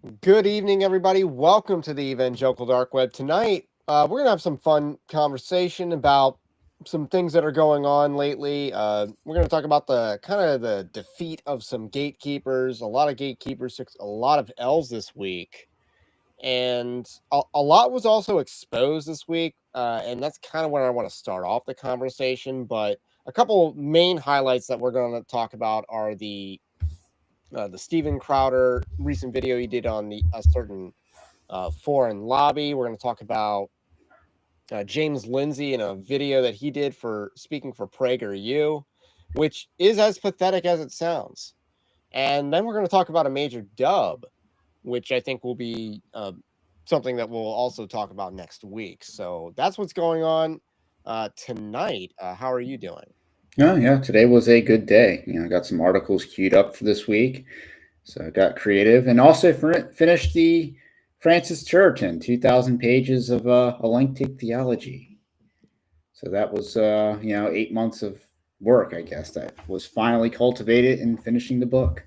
Good evening, everybody. Welcome to the Evangelical Dark Web. Tonight, we're going to have some fun conversation about some things that are going on lately. We're going to talk about the kind of the defeat of some gatekeepers. A lot of gatekeepers took a lot of L's this week, and a lot was also exposed this week. And that's kind of where I want to start off the conversation. But a couple main highlights that we're going to talk about are the Steven Crowder recent video he did on a certain foreign lobby. We're going to talk about James Lindsay in a video that he did for speaking for PragerU, which is as pathetic as it sounds. And then we're going to talk about a major dub, which I think will be something that we'll also talk about next week. So that's what's going on tonight. How are you doing? Oh, yeah, today was a good day. I got some articles queued up for this week. So I got creative and also finished the Francis Turretin, 2,000 pages of Alenctic theology. So that was, 8 months of work, I guess, that was finally cultivated in finishing the book,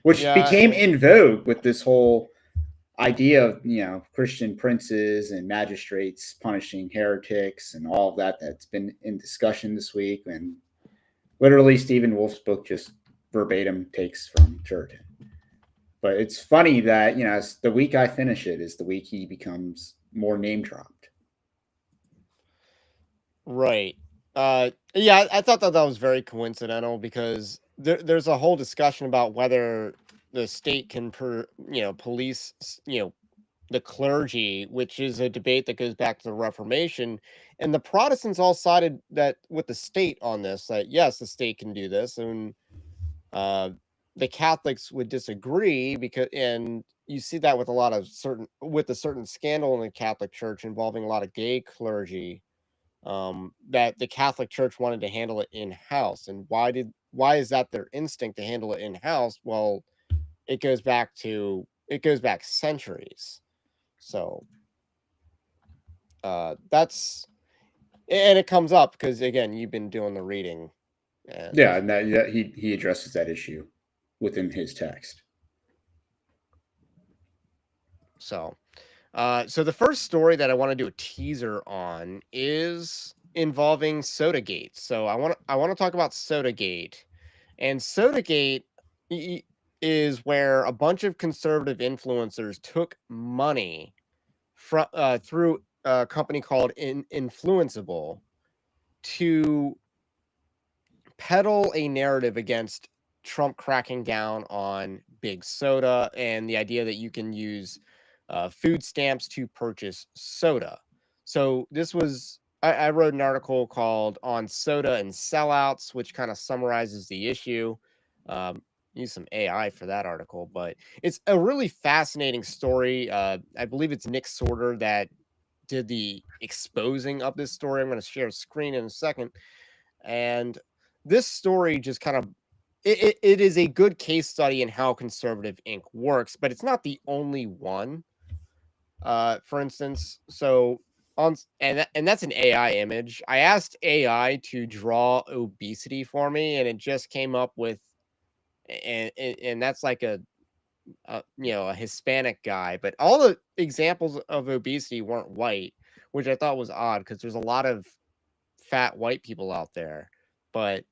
which Yeah, became in vogue with this whole idea of, Christian princes and magistrates punishing heretics and all of that that's been in discussion this week. And literally, Stephen Wolf's book just verbatim takes from Turretin. But it's funny that the week I finish it is the week he becomes more name dropped. right. Yeah, I thought that was very coincidental because there's a whole discussion about whether the state can, police, the clergy, which is a debate that goes back to the Reformation, and the Protestants all sided that with the state on this. That yes, the state can do this, and uh, the Catholics would disagree because, and you see that with a certain scandal in the Catholic Church involving a lot of gay clergy, that the Catholic Church wanted to handle it in house. And why is that their instinct to handle it in house? Well, it goes back centuries. So that's and it comes up because again, you've been doing the reading, and Yeah, and that he addresses that issue within his text. so so the first story that I want to do a teaser on is involving Sodagate. So I want to talk about Sodagate. And Sodagate is where a bunch of conservative influencers took money through a company called Influenceable to peddle a narrative against Trump cracking down on big soda and the idea that you can use food stamps to purchase soda. So I wrote an article called "On Soda and Sellouts," which kind of summarizes the issue. Um, use some AI for that article, but it's a really fascinating story. I believe it's Nick Sorter that did the exposing of this story. I'm going to share a screen in a second, and this story just kind of it is a good case study in how conservative ink works, but it's not the only one. For instance, so and that's an AI image. I asked AI to draw obesity for me, and it just came up with and that's like a Hispanic guy, but all the examples of obesity weren't white, which I thought was odd because there's a lot of fat white people out there, but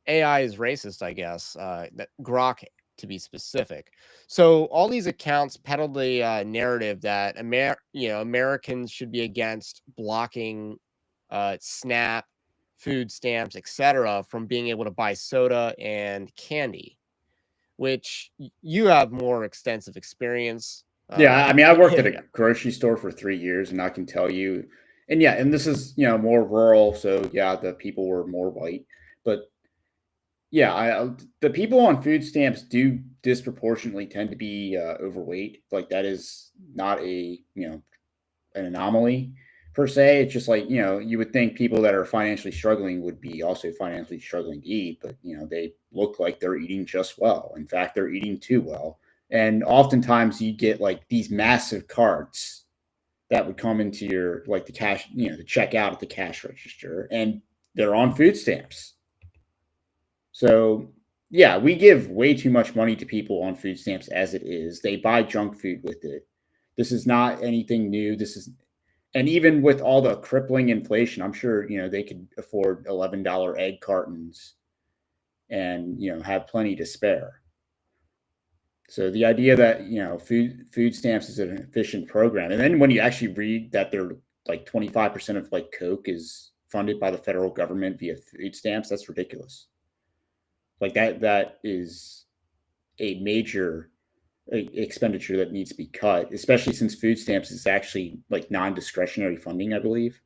AI is racist, I guess. That Grok, to be specific. So all these accounts peddle the narrative that Americans should be against blocking SNAP, food stamps, etc., from being able to buy soda and candy, which you have more extensive experience. Yeah, I mean, I worked at Yeah, a grocery store for 3 years, and I can tell you, and yeah, and this is more rural, so yeah, the people were more white, but yeah, the people on food stamps do disproportionately tend to be overweight. Like that is not an anomaly per se. It's just like you would think people that are financially struggling would be also financially struggling to eat, but they look like they're eating just well. In fact, they're eating too well. And oftentimes you get like these massive carts that would come into your like the cash, the checkout at the cash register, and they're on food stamps. So Yeah, we give way too much money to people on food stamps as it is. They buy junk food with it. This is not anything new. This is, and even with all the crippling inflation, I'm sure they could afford $11 egg cartons and have plenty to spare. So the idea that food stamps is an efficient program, and then when you actually read that they're like 25% of like Coke is funded by the federal government via food stamps, that's ridiculous. Like that is a major expenditure that needs to be cut, especially since food stamps is actually like non-discretionary funding, I believe.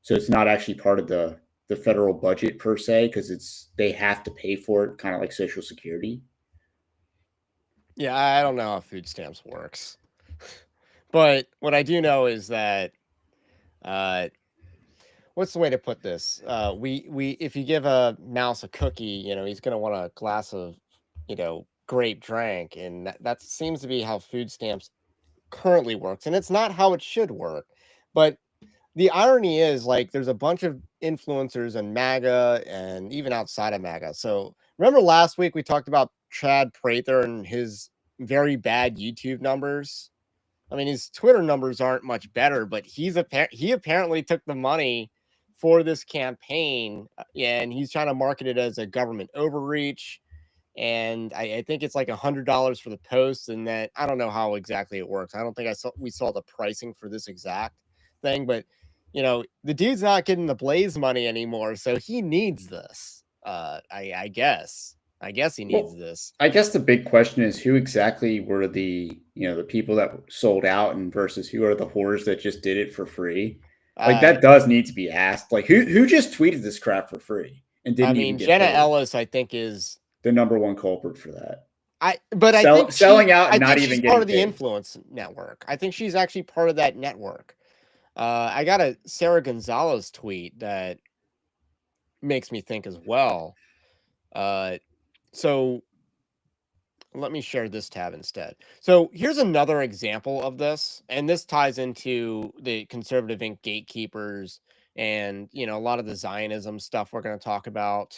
So it's not actually part of the federal budget per se because they have to pay for it, kind of like Social Security. Yeah, I don't know how food stamps works, but what I do know is that uh, what's the way to put this? We if you give a mouse a cookie, he's gonna want a glass of grape drink, and that seems to be how food stamps currently works, and it's not how it should work. But the irony is, like, there's a bunch of influencers and MAGA and even outside of MAGA. So remember last week we talked about Chad Prather and his very bad YouTube numbers. I mean, his Twitter numbers aren't much better, but he apparently took the money for this campaign, and he's trying to market it as a government overreach. And I think it's like $100 for the post, and that I don't know how exactly it works. I don't think we saw the pricing for this exact thing, but the dude's not getting the Blaze money anymore, so he needs this. I guess he needs Well, this. I guess the big question is who exactly were the people that sold out and versus who are the whores that just did it for free? Like Uh, that does need to be asked. Like who just tweeted this crap for free and I didn't even mean, get Jenna paid? Ellis, I think is The number one culprit for that. but I think Selling out I and think not she's even part getting of the paid. influence network. I think she's actually part of that network. I got a Sarah Gonzalez tweet that makes me think as well. Uh, so let me share this tab instead. So here's another example of this, and this ties into the conservative ink gatekeepers and a lot of the Zionism stuff we're going to talk about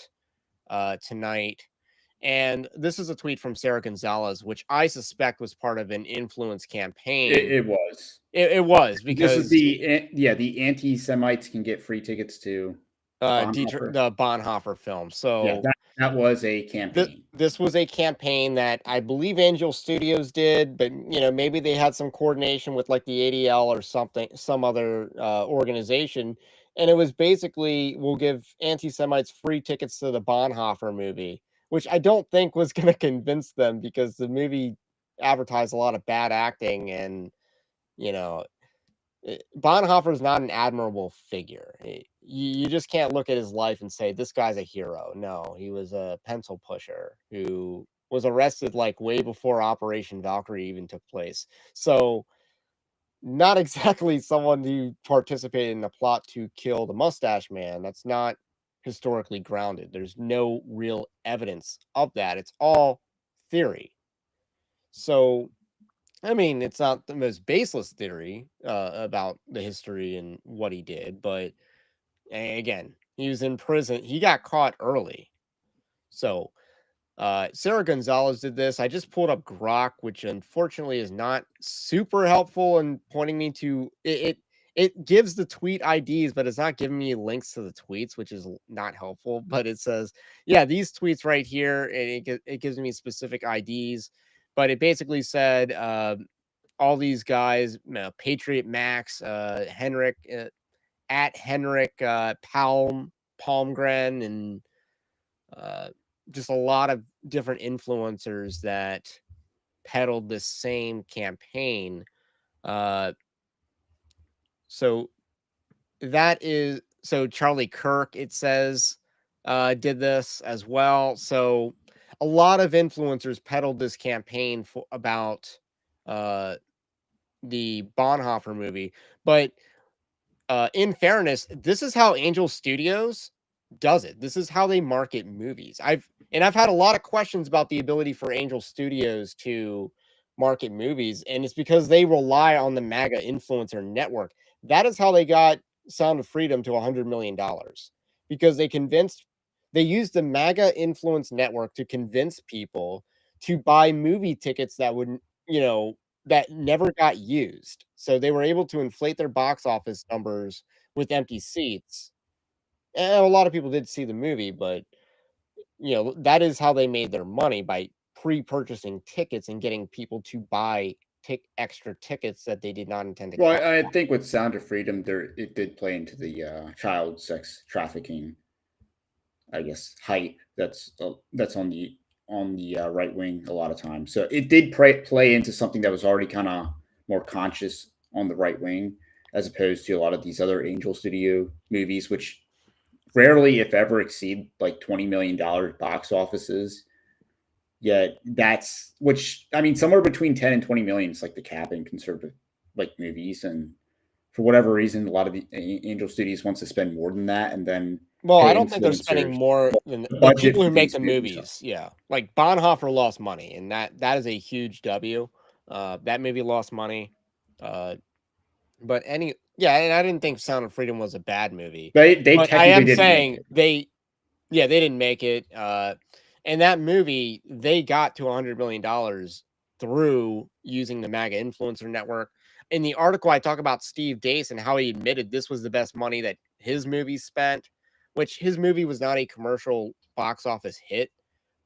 tonight. And this is a tweet from Sarah Gonzalez, which I suspect was part of an influence It, campaign. it was. It was This is because the anti-Semites can get free tickets to Bonhoeffer. The Bonhoeffer film. Yeah, So that was a Th campaign. this was a campaign that I believe Angel Studios did, but, maybe they had some coordination with, like, the ADL or something some other, organization, and it was basically, "We'll give anti-Semites free tickets to the Bonhoeffer movie," which I don't think was gonna convince them because the movie advertised a lot of bad acting and, you know, Bonhoeffer is not an admirable figure. You just can't look at his life and say this guy's a hero. No, he was a pencil pusher who was arrested like way before Operation Valkyrie even took place. So not exactly someone who participated in the plot to kill the Mustache Man. That's not historically grounded. There's no real evidence of that. It's all theory. So I mean, it's not the most baseless theory about the history and what he did, but again, he was in prison. He got caught early. So Sarah Gonzalez did this. I just pulled up Grok, which unfortunately is not super helpful in pointing me to it. It gives the tweet IDs, but it's not giving me links to the tweets, which is not helpful. But it says, yeah, these tweets right here, and it gives me specific IDs. But it basically said, all these guys, Patriot Max, Henrik, at Henrik Palmgren, and uh, just a lot of different influencers that peddled this same campaign. Uh, so so Charlie Kirk, it says, did this as well. So a lot of influencers peddled this campaign about uh, the Bonhoeffer movie, but in fairness, this is how Angel Studios does it. This is how they market movies. I've had a lot of questions about the ability for Angel Studios to market movies, and it's because they rely on the MAGA influencer network. That is how they got Sound of Freedom to $100 million because they convinced They used the MAGA influence network to convince people to buy movie tickets that would, you know, that never got used. So they were able to inflate their box office numbers with empty seats. And a lot of people did see the movie, but that is how they made their money by pre-purchasing tickets and getting people to buy extra tickets that they did not intend to Well, catch. I think with Sound of Freedom, there it did play into the child sex trafficking, I guess, hype that's on the right wing a lot of times. So it did play into something that was already kind of more conscious on the right wing, as opposed to a lot of these other Angel Studio movies, which rarely, if ever, exceed like $20 million box offices. Yet that's which I mean, somewhere between 10 and 20 million is like the cap in conservative like movies, and for whatever reason, a lot of the Angel Studios wants to spend more than that, and then Well, I pay don't think they're spending influencers more than the the budget people for who make these the movies. movies. Yeah, like Bonhoeffer lost money, and that is a huge W. That movie lost money. Uh, but yeah, and I didn't think Sound of Freedom was a bad movie. They But I technically am didn't make saying it. yeah, they didn't make it. And that movie, they got to $100 million through using the MAGA influencer network. In the article, I talk about Steve Dace and how he admitted this was the best money that his movie spent, which his movie was not a commercial box office hit,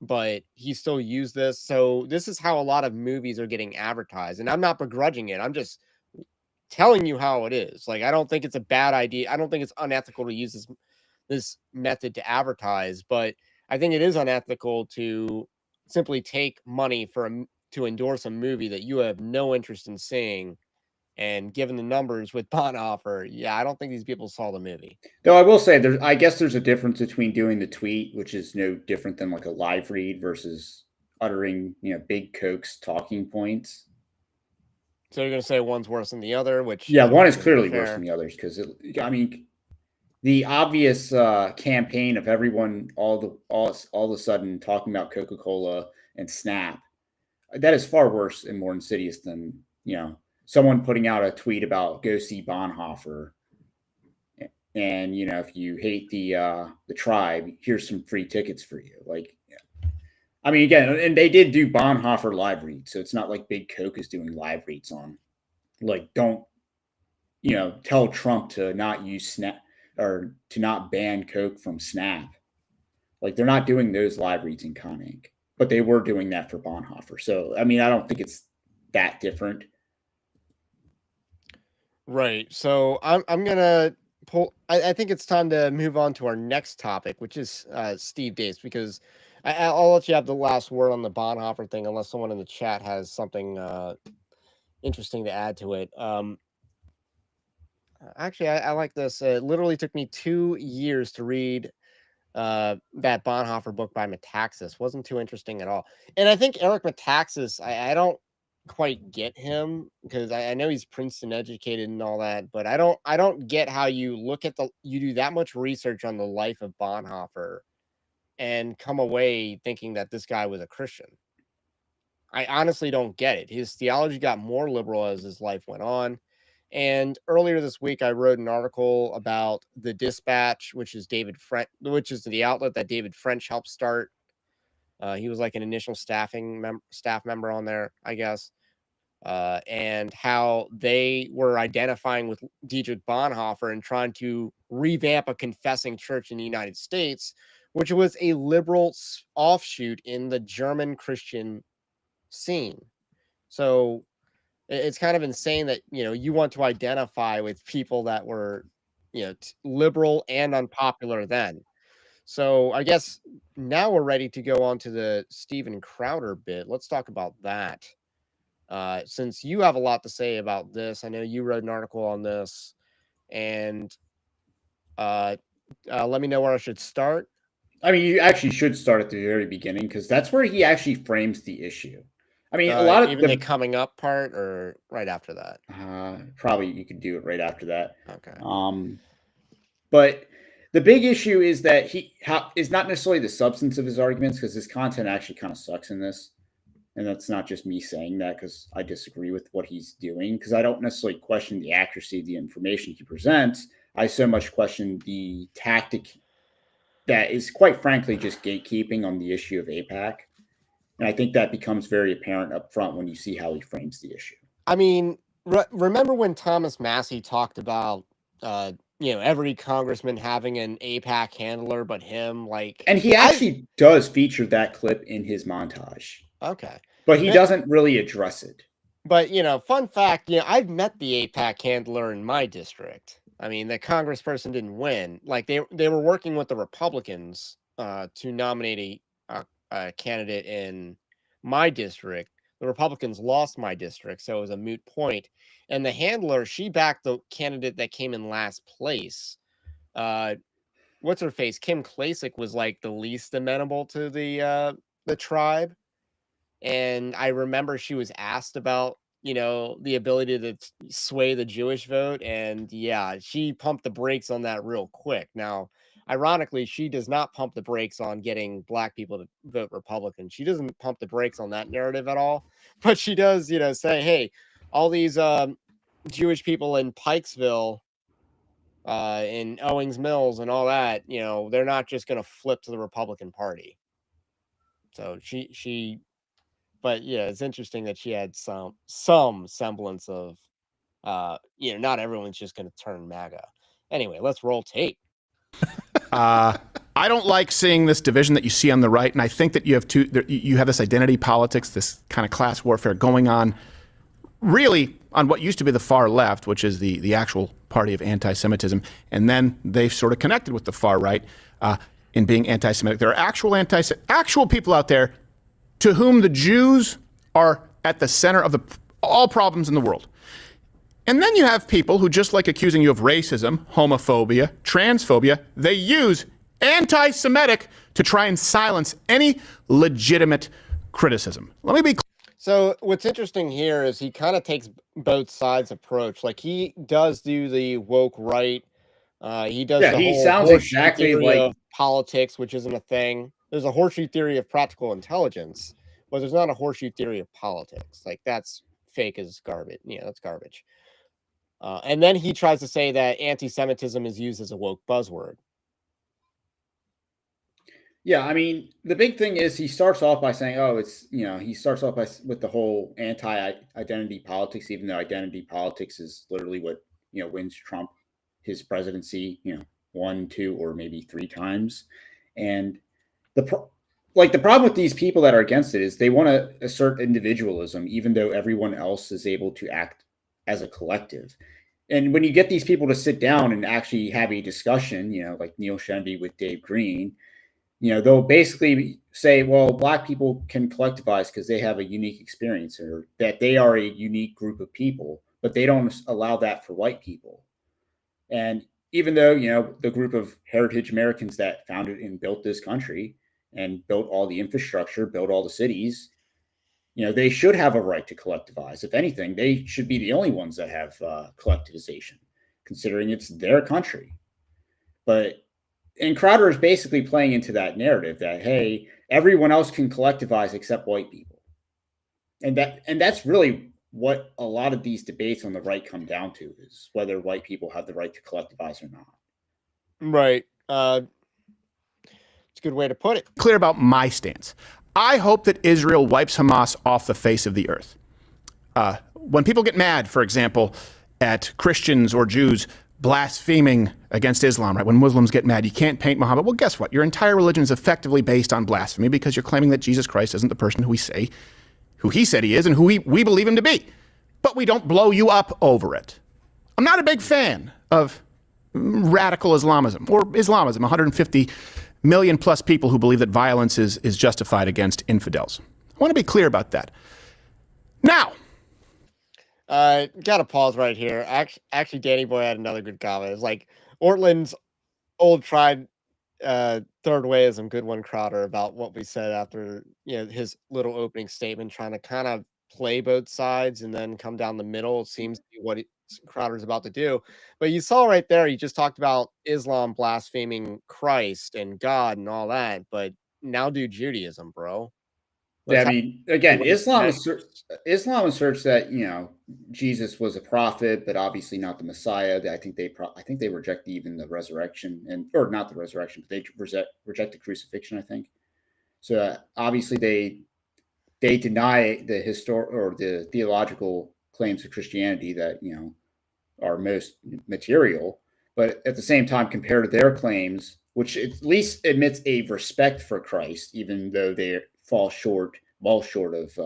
but he still used this. So this is how a lot of movies are getting advertised. And I'm not begrudging it. I'm just telling you how it is. Like, I don't think it's a bad idea. I don't think it's unethical to use this method to advertise, but I think it is unethical to simply take money to endorse a movie that you have no interest in seeing. And given the numbers with Bonhoeffer, yeah, I don't think these people saw the movie. Though I will say, I guess there's a difference between doing the tweet, which is no different than like a live read, versus uttering big Coke's talking points. So you're gonna say one's worse than the other, which Yeah, I one don't is think is clearly worse than fair. the others because I mean, the obvious campaign of everyone all of a sudden talking about Coca Cola and Snap, that is far worse and more insidious than someone putting out a tweet about go see Bonhoeffer, and if you hate the tribe, here's some free tickets for you. Like, I mean, again, and they did do Bonhoeffer live reads, so it's not like Big Coke is doing live reads on like don't tell Trump to not use Snap or to not ban Coke from Snap. Like they're not doing those live reads in Con Inc., but they were doing that for Bonhoeffer. So I mean, I don't think it's that different. Right. So I'm gonna pull. I think it's time to move on to our next topic, which is Steve Dace, because I'll let you have the last word on the Bonhoeffer thing, unless someone in the chat has something interesting to add to it. Actually, I like this. It literally took me 2 years to read that Bonhoeffer book by Metaxas. Wasn't too interesting at all. And I think Eric Metaxas, I don't quite get him because I know he's Princeton educated and all that, but I don't get how you do that much research on the life of Bonhoeffer and come away thinking that this guy was a Christian. I honestly don't get it. His theology got more liberal as his life went on. And earlier this week, I wrote an article about the Dispatch, which is which is the outlet that David French helped start. He was like an initial staff member on there, I guess, and how they were identifying with Dietrich Bonhoeffer and trying to revamp a confessing church in the United States, which was a liberal offshoot in the German Christian scene. So it's kind of insane that you want to identify with people that were liberal and unpopular then. So I guess now we're ready to go on to the Steven Crowder bit. Let's talk about that. Since you have a lot to say about this, I know you wrote an article on this, and uh, let me know where I should start. I mean, you actually should start at the very beginning because that's where he actually frames the issue. I mean, a lot of Even the coming up part, or right after that. probably you could do it right after that. Okay. But the big issue is that is not necessarily the substance of his arguments because his content actually kind of sucks in this. And that's not just me saying that because I disagree with what he's doing because I don't necessarily question the accuracy of the information he presents. I so much question the that is quite frankly just gatekeeping on the issue of APAC. And I think that becomes very apparent up front when you see how he frames the issue. I mean, remember when Thomas Massey talked about, every congressman having an APAC handler, but him, like, And he actually does feature that clip in his montage. Okay. But he doesn't really address it. But, fun fact, I've met the APAC handler in my district. I mean, the congressperson didn't win. Like, they were working with the Republicans to nominate a candidate in my district. The Republicans lost my district, so it was a moot point. And the handler, she backed the candidate that came in last place. What's her face? Kim Klasick was like the least amenable to the tribe. And I remember she was asked about, the ability to sway the Jewish vote. And yeah, she pumped the brakes on that real quick. Now, ironically, she does not pump the brakes on getting black people to vote Republican. She doesn't pump the brakes on that narrative at all. But she does, say, hey, all these Jewish people in Pikesville, in Owings Mills and all that, they're not just going to flip to the Republican Party. So but yeah, it's interesting that she had some semblance of, not everyone's just going to turn MAGA. Anyway, let's roll tape. I don't like seeing this division that you see on the right, and I think that you have this identity politics, this kind of class warfare going on, really on what used to be the far left, which is the actual party of anti-Semitism, and then they've sort of connected with the far right in being anti-Semitic. There are actual people out there to whom the Jews are at the center of all problems in the world. And then you have people who, just like accusing you of racism, homophobia, transphobia, they use anti-Semitic to try and silence any legitimate criticism. Let me be clear. So what's interesting here is he kind of takes both sides approach. Like, he does do the woke right. He does the he whole sounds exactly theory like of politics, which isn't a thing. There's a horseshoe theory of practical intelligence, but there's not a horseshoe theory of politics. Like, that's fake as garbage. That's garbage. And then he tries to say that anti-Semitism is used as a woke buzzword. Yeah, I mean, the big thing is he starts off by saying, "Oh, he starts off with the whole anti-identity politics, even though identity politics is literally what wins Trump his presidency, 1, 2, or maybe 3 times." And the problem with these people that are against it is they want to assert individualism, even though everyone else is able to act as a collective. And when you get these people to sit down and actually have a discussion, like Neil Shenby with Dave Green, they'll basically say, well, black people can collectivize because they have a unique experience, or that they are a unique group of people, but they don't allow that for white people. And even though, the group of heritage Americans that founded and built this country and built all the infrastructure, built all the cities, they should have a right to collectivize. If anything, they should be the only ones that have collectivization, considering it's their country. And Crowder is basically playing into that narrative that, hey, everyone else can collectivize except white people. And that's really what a lot of these debates on the right come down to, is whether white people have the right to collectivize or not. Right. It's a good way to put it. Clear about my stance. I hope that Israel wipes Hamas off the face of the earth. When people get mad, for example, at Christians or Jews blaspheming against Islam, right? When Muslims get mad, you can't paint Muhammad. Well, guess what? Your entire religion is effectively based on blasphemy, because you're claiming that Jesus Christ isn't the person who he said he is and who we believe him to be. But we don't blow you up over it. I'm not a big fan of radical Islamism, or Islamism, 150 million plus people who believe that violence is justified against infidels. I want to be clear about that. Now, gotta pause right here. Actually, Danny Boy had another good comment. It's like Ortland's old tried third wayism, good one, Crowder, about what we said after his little opening statement, trying to kind of play both sides and then come down the middle. It seems to be what Crowder's about to do. But you saw right there, he just talked about Islam blaspheming Christ and God and all that. But now do Judaism, bro. Yeah, Let's I have mean, again, what is Islam asserts that Jesus was a prophet, but obviously not the Messiah. I think they reject even the resurrection, or not the resurrection, but they reject the crucifixion. I think so. Obviously, they deny the or the theological claims of Christianity that are most material, but at the same time, compared to their claims, which at least admits a respect for Christ, even though they fall short of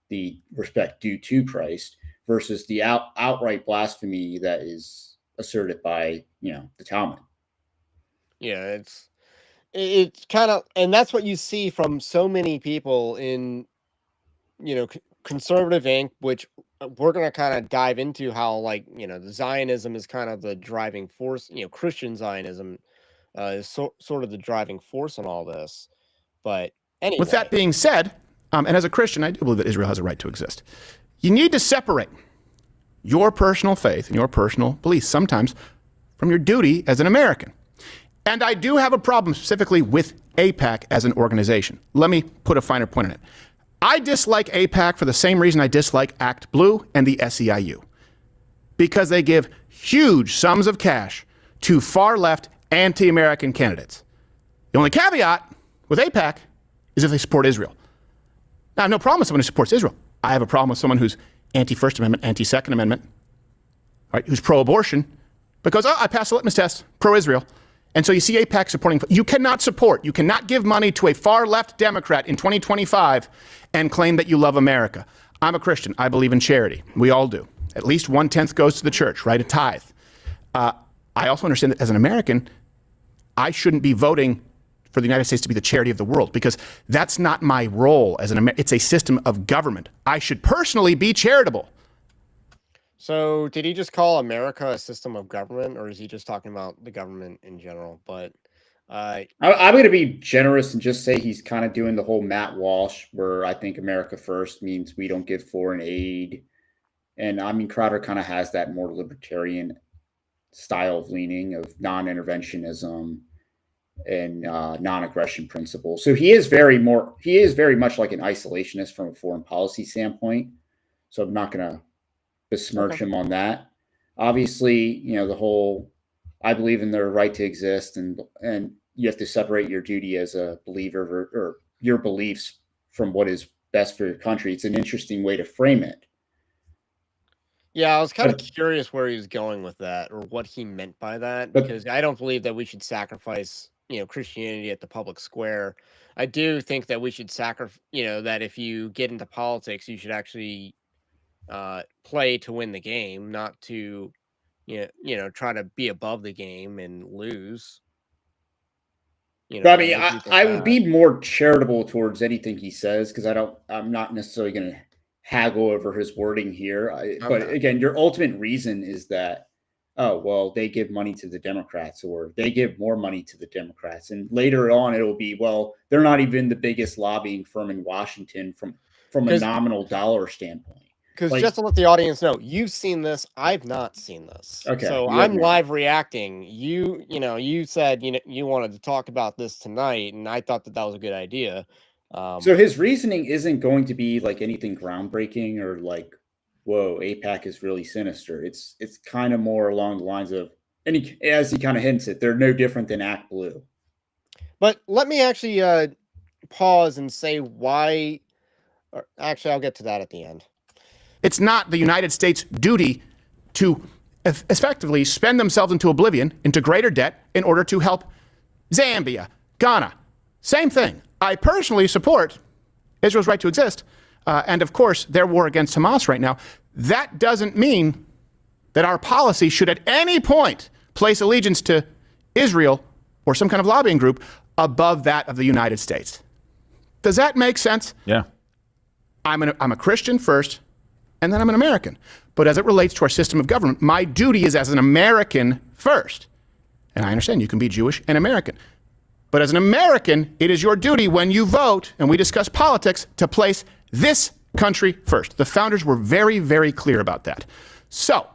the respect due to Christ, versus the outright blasphemy that is asserted by the Talmud. Yeah, it's kind of, and that's what you see from so many people in conservative Inc., which we're going to kind of dive into how, like, the Zionism is kind of the driving force. Christian Zionism is sort of the driving force in all this. But With that anyway, being said, and as a Christian, I do believe that Israel has a right to exist. You need to separate your personal faith and your personal beliefs sometimes from your duty as an American. And I do have a problem specifically with AIPAC as an organization. Let me put a finer point on it. I dislike AIPAC for the same reason I dislike Act Blue and the SEIU, because they give huge sums of cash to far-left, anti-American candidates. The only caveat with AIPAC is if they support Israel. Now, I have no problem with someone who supports Israel. I have a problem with someone who's anti-First Amendment, anti-Second Amendment, right, who's pro-abortion, because, I passed the litmus test, pro-Israel. And so you see AIPAC supporting. You cannot give money to a far-left Democrat in 2025 and claim that you love America. I'm a Christian. I believe in charity. We all do. At least 1/10 goes to the church, right? A tithe. I also understand that as an American, I shouldn't be voting for the United States to be the charity of the world, because that's not my role as an American. It's a system of government. I should personally be charitable. so did he just call America a system of government, or is he just talking about the government in general? But I'm going to be generous and just say he's kind of doing the whole Matt Walsh, where I think America first means we don't give foreign aid. And I mean, Crowder kind of has that more libertarian style of leaning of non-interventionism and non-aggression principles. So he is very much like an isolationist from a foreign policy standpoint. So I'm not going to besmirch him on that. Obviously, the whole, I believe in their right to exist, and you have to separate your duty as a believer or your beliefs from what is best for your country. It's an interesting way to frame it. yeah, I was kind of curious where he was going with that, or what he meant by that, because I don't believe that we should sacrifice, Christianity at the public square. I do think that we should sacrifice, that if you get into politics, you should actually play to win the game, not to, try to be above the game and lose. I mean, I would be more charitable towards anything he says, because I'm not necessarily going to haggle over his wording here. But again, your ultimate reason is that, oh, well, they give money to the Democrats, or they give more money to the Democrats. And later on, it'll be, well, they're not even the biggest lobbying firm in Washington from a nominal dollar standpoint. Because just to let the audience know, you've seen this. I've not seen this. Okay. So I'm live reacting. You said, you wanted to talk about this tonight, and I thought that was a good idea. So his reasoning isn't going to be like anything groundbreaking or like, whoa, AIPAC is really sinister. It's kind of more along the lines of, and as he kind of hints at, they're no different than Act Blue. But let me actually pause and say why. Actually, I'll get to that at the end. It's not the United States' duty to effectively spend themselves into oblivion, into greater debt, in order to help Zambia, Ghana. Same thing. I personally support Israel's right to exist, and of course, their war against Hamas right now. That doesn't mean that our policy should at any point place allegiance to Israel or some kind of lobbying group above that of the United States. Does that make sense? Yeah. I'm a Christian first, and then I'm an American. But as it relates to our system of government, my duty is as an American first. And I understand you can be Jewish and American. But as an American, it is your duty when you vote and we discuss politics to place this country first. The founders were very, very clear about that. So,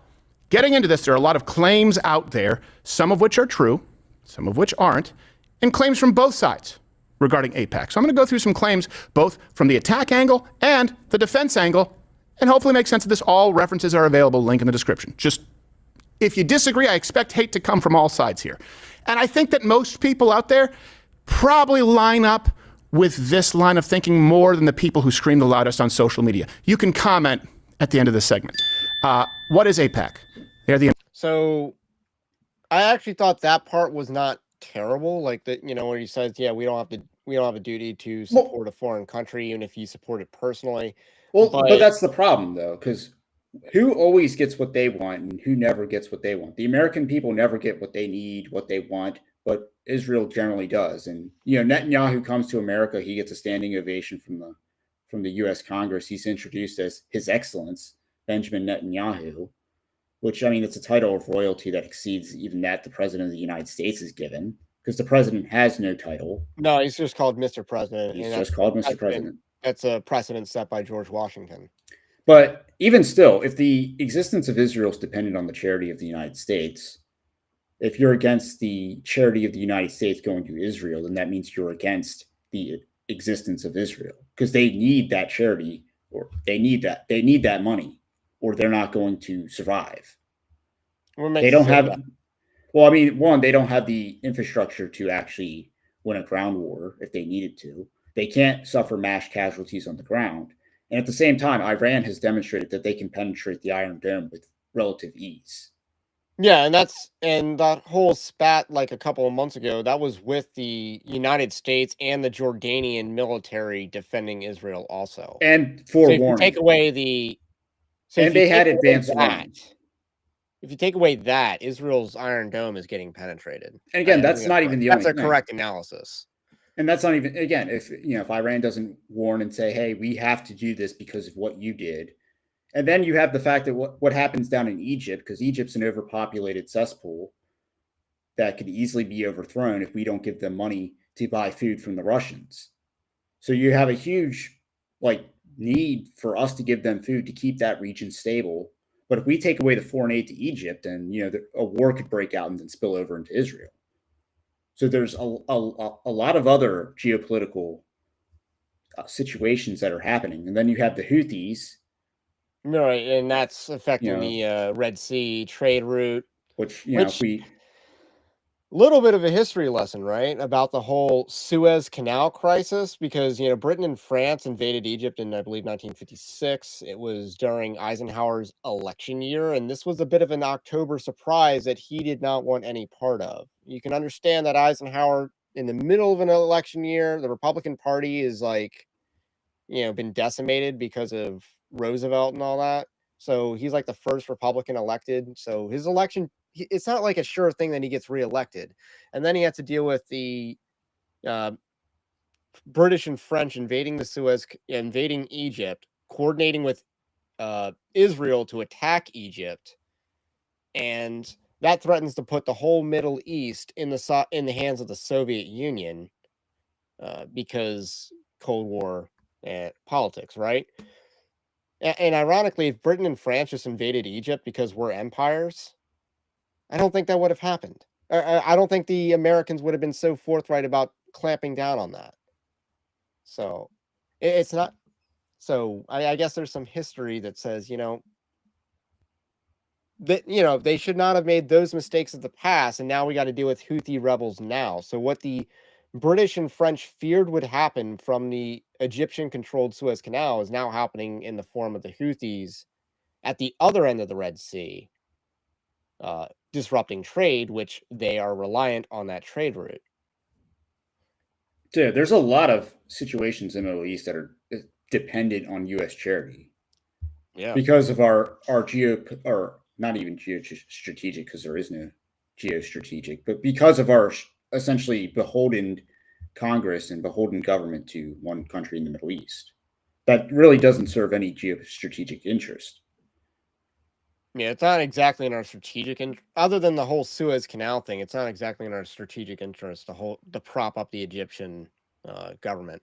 getting into this, there are a lot of claims out there, some of which are true, some of which aren't, and claims from both sides. regarding AIPAC. So I'm going to go through some claims, both from the attack angle and the defense angle, and hopefully make sense of this. All references are available, link in the description. Just, if you disagree, I expect hate to come from all sides here. And I think that most people out there probably line up with this line of thinking more than the people who scream the loudest on social media. You can comment at the end of this segment. What is AIPAC? They're the... So I actually thought that part was not terrible. Like that, where he says, yeah, we don't have a duty to support a foreign country, even if you support it personally. Well, but that's the problem, though, because who always gets what they want and who never gets what they want? The American people never get what they need, what they want, but Israel generally does. And, Netanyahu comes to America, he gets a standing ovation from the U.S. Congress. He's introduced as His Excellence, Benjamin Netanyahu, which, I mean, it's a title of royalty that exceeds even that the President of the United States is given, because the President has no title. No, he's just called Mr. President. He's just called Mr. President. That's a precedent set by George Washington. But even still, if the existence of Israel is dependent on the charity of the United States, if you're against the charity of the United States going to Israel, then that means you're against the existence of Israel, because they need that charity, or they need that money, or they're not going to survive. They don't have that? Well, I mean, one, they don't have the infrastructure to actually win a ground war if they needed to. They can't suffer mass casualties on the ground. And at the same time, Iran has demonstrated that they can penetrate the Iron Dome with relative ease. Yeah, and that whole spat like a couple of months ago, that was with the United States and the Jordanian military defending Israel also. And forewarning. So take away the... and they had advanced warnings. If you take away that, Israel's Iron Dome is getting penetrated. And again, that's not even the only thing. That's a correct analysis. And that's not even, again, if Iran doesn't warn and say, hey, we have to do this because of what you did. And then you have the fact that what happens down in Egypt, because Egypt's an overpopulated cesspool that could easily be overthrown if we don't give them money to buy food from the Russians. So you have a huge need for us to give them food to keep that region stable. But if we take away the foreign aid to Egypt, then a war could break out and then spill over into Israel. So there's a lot of other geopolitical situations that are happening. And then you have the Houthis. Right, and that's affecting the Red Sea trade route. Which little bit of a history lesson, right, about the whole Suez Canal crisis, because Britain and France invaded Egypt in, I believe, 1956. It was during Eisenhower's election year, and this was a bit of an October surprise that he did not want any part of. You can understand that Eisenhower, in the middle of an election year, the Republican Party is been decimated because of Roosevelt and all that. So he's like the first Republican elected. So his election, it's not like a sure thing that he gets reelected. And then he had to deal with the British and French invading Egypt, coordinating with Israel to attack Egypt. And that threatens to put the whole Middle East in the hands of the Soviet Union because Cold War politics, right? And ironically, if Britain and France just invaded Egypt because we're empires, I don't think that would have happened. I don't think the Americans would have been so forthright about clamping down on that. So it's not. So I guess there's some history that says, that they should not have made those mistakes of the past, and now we got to deal with Houthi rebels now. So what the British and French feared would happen from the Egyptian-controlled Suez Canal is now happening in the form of the Houthis at the other end of the Red Sea, disrupting trade, which they are reliant on that trade route. Dude, there's a lot of situations in the Middle East that are dependent on U.S. charity. Yeah, because of our not even geostrategic, because there is no geostrategic, but because of our essentially beholden Congress and beholden government to one country in the Middle East. That really doesn't serve any geostrategic interest. Yeah, it's not exactly in our strategic other than the whole Suez Canal thing. It's not exactly in our strategic interest to prop up the Egyptian government.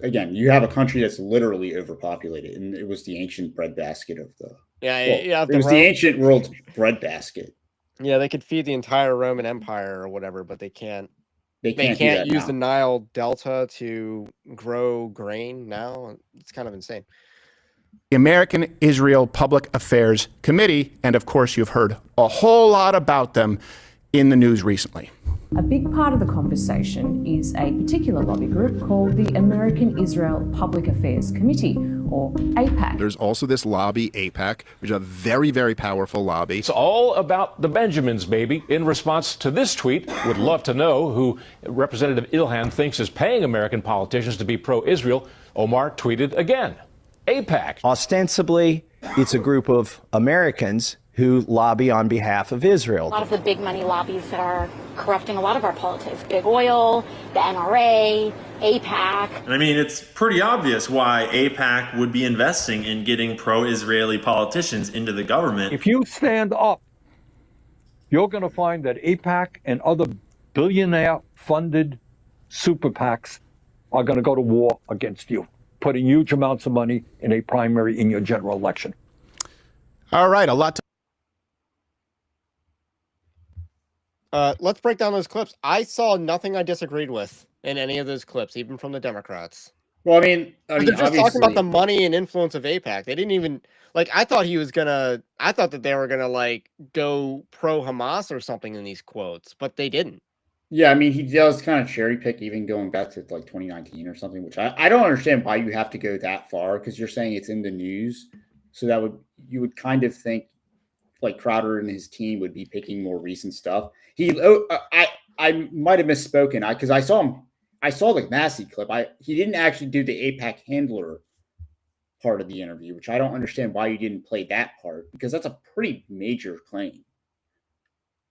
Again, you have a country that's literally overpopulated, and it was the ancient breadbasket of the. It was the ancient world's breadbasket. Yeah, they could feed the entire Roman Empire or whatever, but they can't They They can't do can't that use the now. Nile Delta to grow grain now. It's kind of insane. The American Israel Public Affairs Committee, and of course, you've heard a whole lot about them in the news recently. A big part of the conversation is a particular lobby group called the American Israel Public Affairs Committee, or AIPAC. There's also this lobby, AIPAC, which is a very, very powerful lobby. It's all about the Benjamins, baby. In response to this tweet, would love to know who Representative Ilhan thinks is paying American politicians to be pro-Israel. Omar tweeted again, AIPAC. Ostensibly, it's a group of Americans who lobby on behalf of Israel. A lot of the big money lobbies that are corrupting a lot of our politics. Big oil, the NRA, AIPAC. I mean, it's pretty obvious why AIPAC would be investing in getting pro-Israeli politicians into the government. If you stand up, you're going to find that AIPAC and other billionaire-funded super PACs are going to go to war against you, putting huge amounts of money in a primary in your general election. All right, a lot to let's break down those clips. I saw nothing I disagreed with in any of those clips, even from the Democrats. Well, I mean, They're just talking obviously, about the money and influence of AIPAC. They didn't even I thought that they were gonna go pro Hamas or something in these quotes, but they didn't. yeah, I mean, he does kind of cherry pick, even going back to like 2019 or something, which I don't understand why you have to go that far, because you're saying it's in the news, so you would kind of think like Crowder and his team would be picking more recent stuff. I might have misspoken, because I saw the Massey clip. He didn't actually do the AIPAC handler part of the interview, which I don't understand why you didn't play that part, because that's a pretty major claim.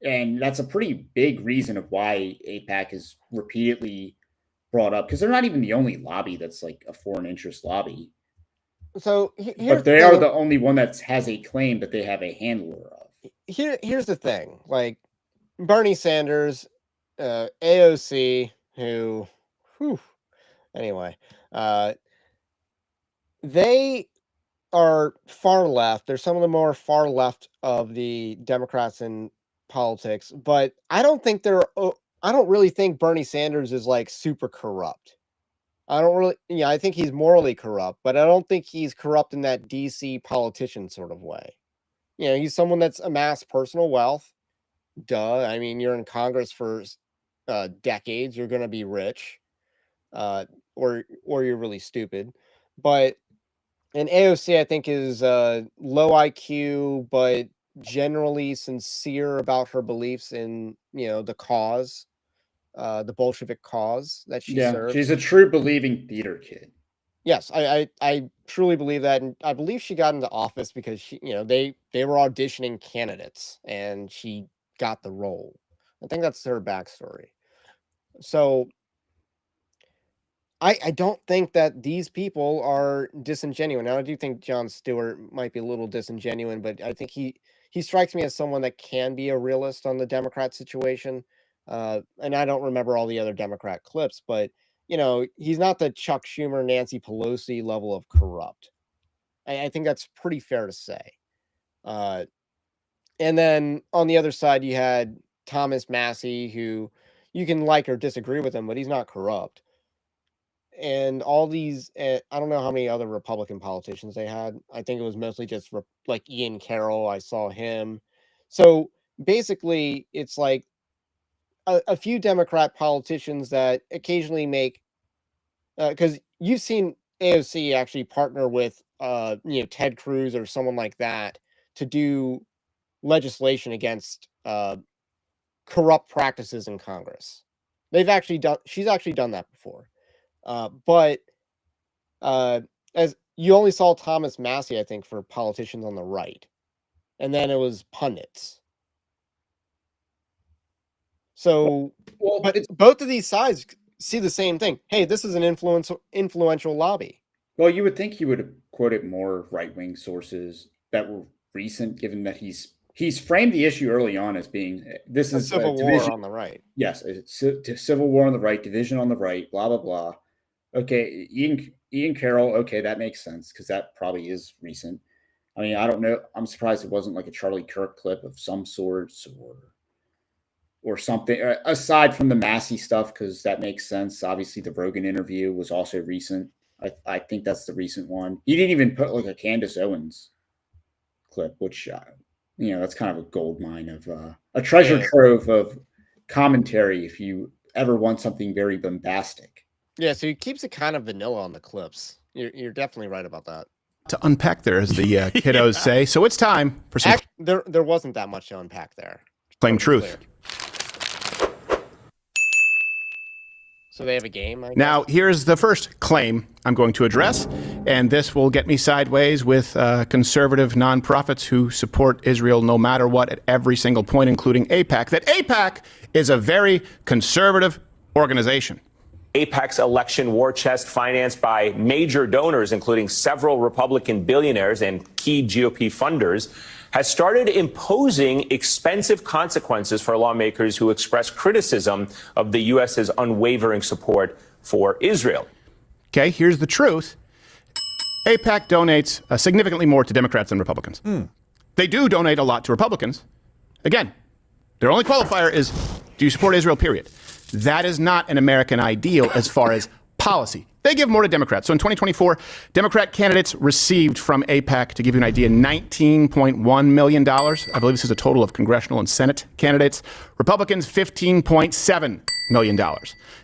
And that's a pretty big reason of why AIPAC is repeatedly brought up, because they're not even the only lobby that's like a foreign interest lobby. So But they are the only one that has a claim that they have a handler of. Here's the thing. Like Bernie Sanders, AOC, anyway, they are far left. They're some of the more far left of the Democrats in politics, but I don't really think Bernie Sanders is like super corrupt. I think he's morally corrupt, but I don't think he's corrupt in that DC politician sort of way. He's someone that's amassed personal wealth. Duh. I mean, you're in Congress for decades. You're going to be rich, or you're really stupid. But an AOC, I think, is low IQ, but generally sincere about her beliefs in the cause. The Bolshevik cause that she served. She's a true believing theater kid. Yes, I truly believe that, and I believe she got into office because they were auditioning candidates, and she got the role. I think that's her backstory. So I don't think that these people are disingenuous. Now, I do think Jon Stewart might be a little disingenuous, but I think he strikes me as someone that can be a realist on the Democrat situation. And I don't remember all the other Democrat clips, but he's not the Chuck Schumer, Nancy Pelosi level of corrupt. I think that's pretty fair to say. And then on the other side, you had Thomas Massey, who you can like or disagree with him, but he's not corrupt. And all these, I don't know how many other Republican politicians they had. I think it was mostly just like Ian Carroll. I saw him. So basically, it's like a few Democrat politicians that occasionally make, because you've seen AOC actually partner with, Ted Cruz or someone like that to do legislation against corrupt practices in Congress. She's actually done that before. But as you only saw Thomas Massey, I think, for politicians on the right, and then it was pundits. So, but both of these sides see the same thing. Hey, this is an influential lobby. Well, you would think he would have quoted more right-wing sources that were recent, given that he's framed the issue early on as being this is civil war on the right. Yes, it's civil war on the right, division on the right, blah blah blah. Okay, Ian Carroll. Okay, that makes sense because that probably is recent. I mean, I don't know. I'm surprised it wasn't like a Charlie Kirk clip of some sorts, or or something, aside from the Massey stuff, because that makes sense. Obviously, the Rogan interview was also recent. I think that's the recent one. He didn't even put like a Candace Owens clip, which, that's kind of a gold mine of a treasure trove of commentary if you ever want something very bombastic. Yeah, so he keeps it kind of vanilla on the clips. You're definitely right about that. To unpack there, as the kiddos say. So it's time for some There wasn't that much to unpack there. Claim truth. So they have a game, I guess? Now, here's the first claim I'm going to address, and this will get me sideways with conservative nonprofits who support Israel no matter what at every single point, including AIPAC, that AIPAC is a very conservative organization. AIPAC's election war chest, financed by major donors, including several Republican billionaires and key GOP funders, has started imposing expensive consequences for lawmakers who express criticism of the U.S.'s unwavering support for Israel. Okay, here's the truth. AIPAC donates significantly more to Democrats than Republicans. They do donate a lot to Republicans. Again, their only qualifier is, do you support Israel, period. That is not an American ideal as far as policy. They give more to Democrats. So in 2024, Democrat candidates received from AIPAC, to give you an idea, $19.1 million. I believe this is a total of congressional and Senate candidates. Republicans, $15.7 million.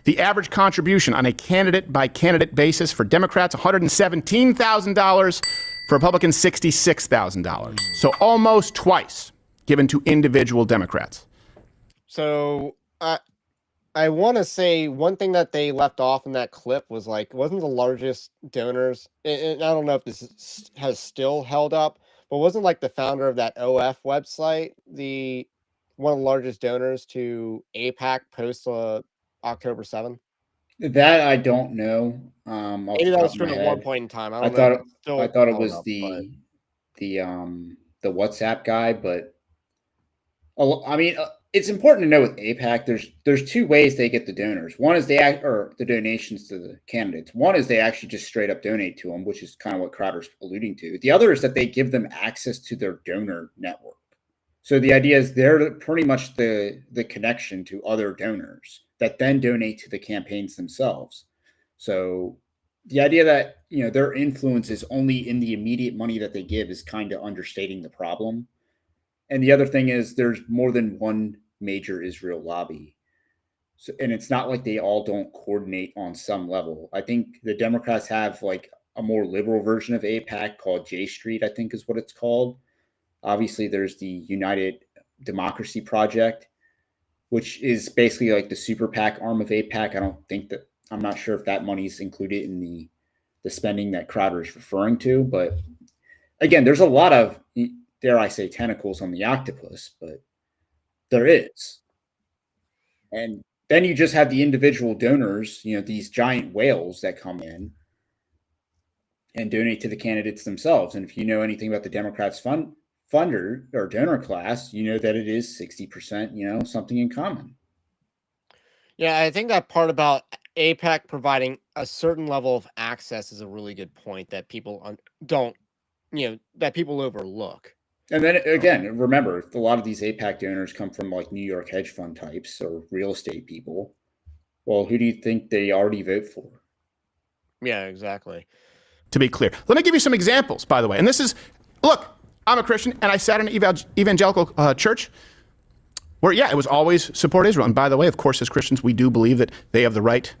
The average contribution on a candidate-by-candidate basis for Democrats, $117,000. For Republicans, $66,000. So almost twice given to individual Democrats. So I want to say one thing that they left off in that clip was like, wasn't the largest donors, and I don't know if this has still held up, but wasn't like the founder of that OF website, one of the largest donors to AIPAC post October 7th? That I don't know. Maybe that was true at one point in time. I thought it was the WhatsApp guy, but I mean, it's important to know with AIPAC, there's two ways they get the donors. One is the donations to the candidates. One is they actually just straight up donate to them, which is kind of what Crowder's alluding to. The other is that they give them access to their donor network. So the idea is they're pretty much the connection to other donors that then donate to the campaigns themselves. So the idea that, their influence is only in the immediate money that they give is kind of understating the problem. And the other thing is there's more than one major Israel lobby. So, and it's not like they all don't coordinate on some level. I think the Democrats have like a more liberal version of AIPAC called J Street, I think is what it's called. Obviously, there's the United Democracy Project, which is basically like the super PAC arm of AIPAC. I'm not sure if that money's included in the spending that Crowder is referring to. But again, there's a lot of, dare I say, tentacles on the octopus, but there is. And then you just have the individual donors, these giant whales that come in and donate to the candidates themselves. And if you know anything about the Democrats' funder or donor class, you know that it is 60%, something in common. Yeah, I think that part about AIPAC providing a certain level of access is a really good point that people that people overlook. And then again, remember, a lot of these AIPAC donors come from like New York hedge fund types or real estate people. Well, who do you think they already vote for? Yeah, exactly. To be clear, let me give you some examples, by the way. And this is, look, I'm a Christian and I sat in an evangelical church where, it was always support Israel. And by the way, of course, as Christians, we do believe that they have the right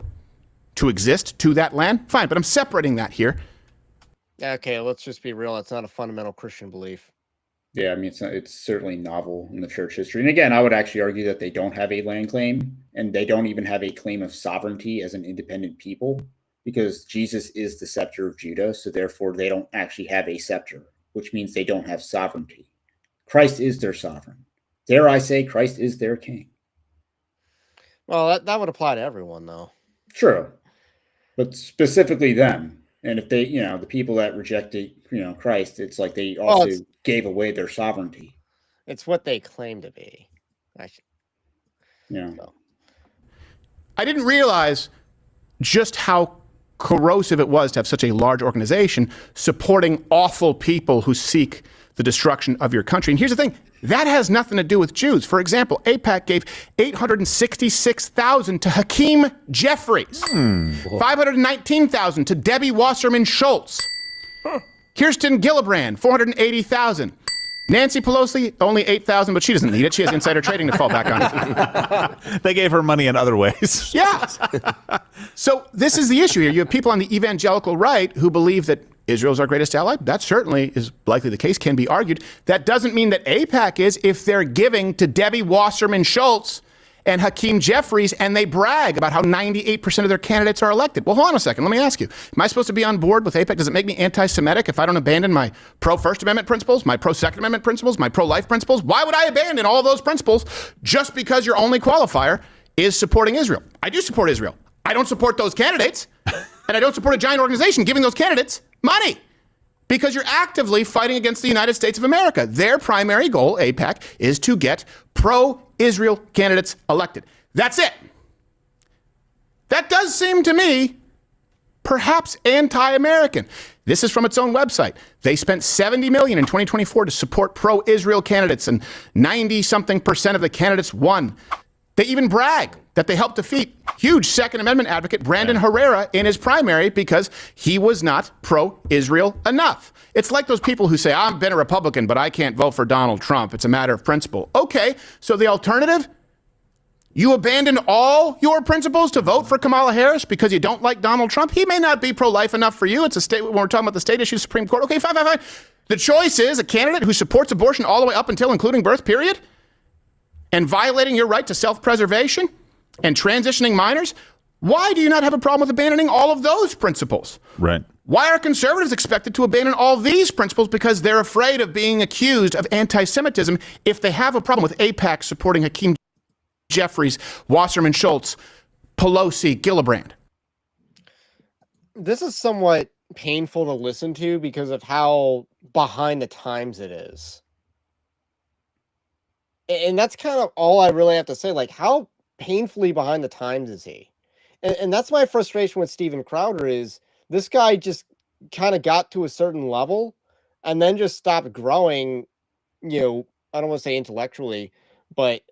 to exist to that land. Fine, but I'm separating that here. Okay, let's just be real. It's not a fundamental Christian belief. Yeah, I mean, it's certainly novel in the church history. And again, I would actually argue that they don't have a land claim, and they don't even have a claim of sovereignty as an independent people, because Jesus is the scepter of Judah. So therefore, they don't actually have a scepter, which means they don't have sovereignty. Christ is their sovereign. Dare I say, Christ is their king. Well, that would apply to everyone, though. True. But specifically them. And if they, the people that rejected, Christ, it's like they also gave away their sovereignty. It's what they claim to be. Yeah. So. I didn't realize just how corrosive it was to have such a large organization supporting awful people who seek the destruction of your country. And here's the thing. That has nothing to do with Jews. For example, AIPAC gave $866,000 to Hakeem Jeffries, $519,000 to Debbie Wasserman Schultz, Kirsten Gillibrand, $480,000. Nancy Pelosi, only $8,000, but she doesn't need it. She has insider trading to fall back on. They gave her money in other ways. Yeah. So this is the issue here. You have people on the evangelical right who believe that Israel's our greatest ally. That certainly is likely the case, can be argued. That doesn't mean that AIPAC is if they're giving to Debbie Wasserman Schultz and Hakeem Jeffries, and they brag about how 98% of their candidates are elected. Well, hold on a second. Let me ask you. Am I supposed to be on board with AIPAC? Does it make me anti-Semitic if I don't abandon my pro-First Amendment principles, my pro-Second Amendment principles, my pro-life principles? Why would I abandon all those principles just because your only qualifier is supporting Israel? I do support Israel. I don't support those candidates, and I don't support a giant organization giving those candidates money because you're actively fighting against the United States of America. Their primary goal, AIPAC, is to get pro-Israel candidates elected. That's it. That does seem to me perhaps anti-American. This is from its own website. They spent $70 million in 2024 to support pro-Israel candidates, and 90-something% of the candidates won. They even brag that they helped defeat huge Second Amendment advocate Brandon Herrera in his primary because he was not pro-Israel enough. It's like those people who say, I've been a Republican, but I can't vote for Donald Trump. It's a matter of principle. Okay, so the alternative? You abandon all your principles to vote for Kamala Harris because you don't like Donald Trump? He may not be pro-life enough for you. It's a state, when we're talking about the state issue, Supreme Court. Okay, fine. The choice is a candidate who supports abortion all the way up until including birth, period, and violating your right to self-preservation and transitioning minors. Why do you not have a problem with abandoning all of those principles? Right. Why are conservatives expected to abandon all these principles because they're afraid of being accused of anti-Semitism if they have a problem with AIPAC supporting Hakeem Jeffries, Wasserman Schultz, Pelosi, Gillibrand? This is somewhat painful to listen to because of how behind the times it is. And that's kind of all I really have to say. Like, how painfully behind the times is he? And that's my frustration with Steven Crowder is this guy just kind of got to a certain level and then just stopped growing, I don't want to say intellectually, but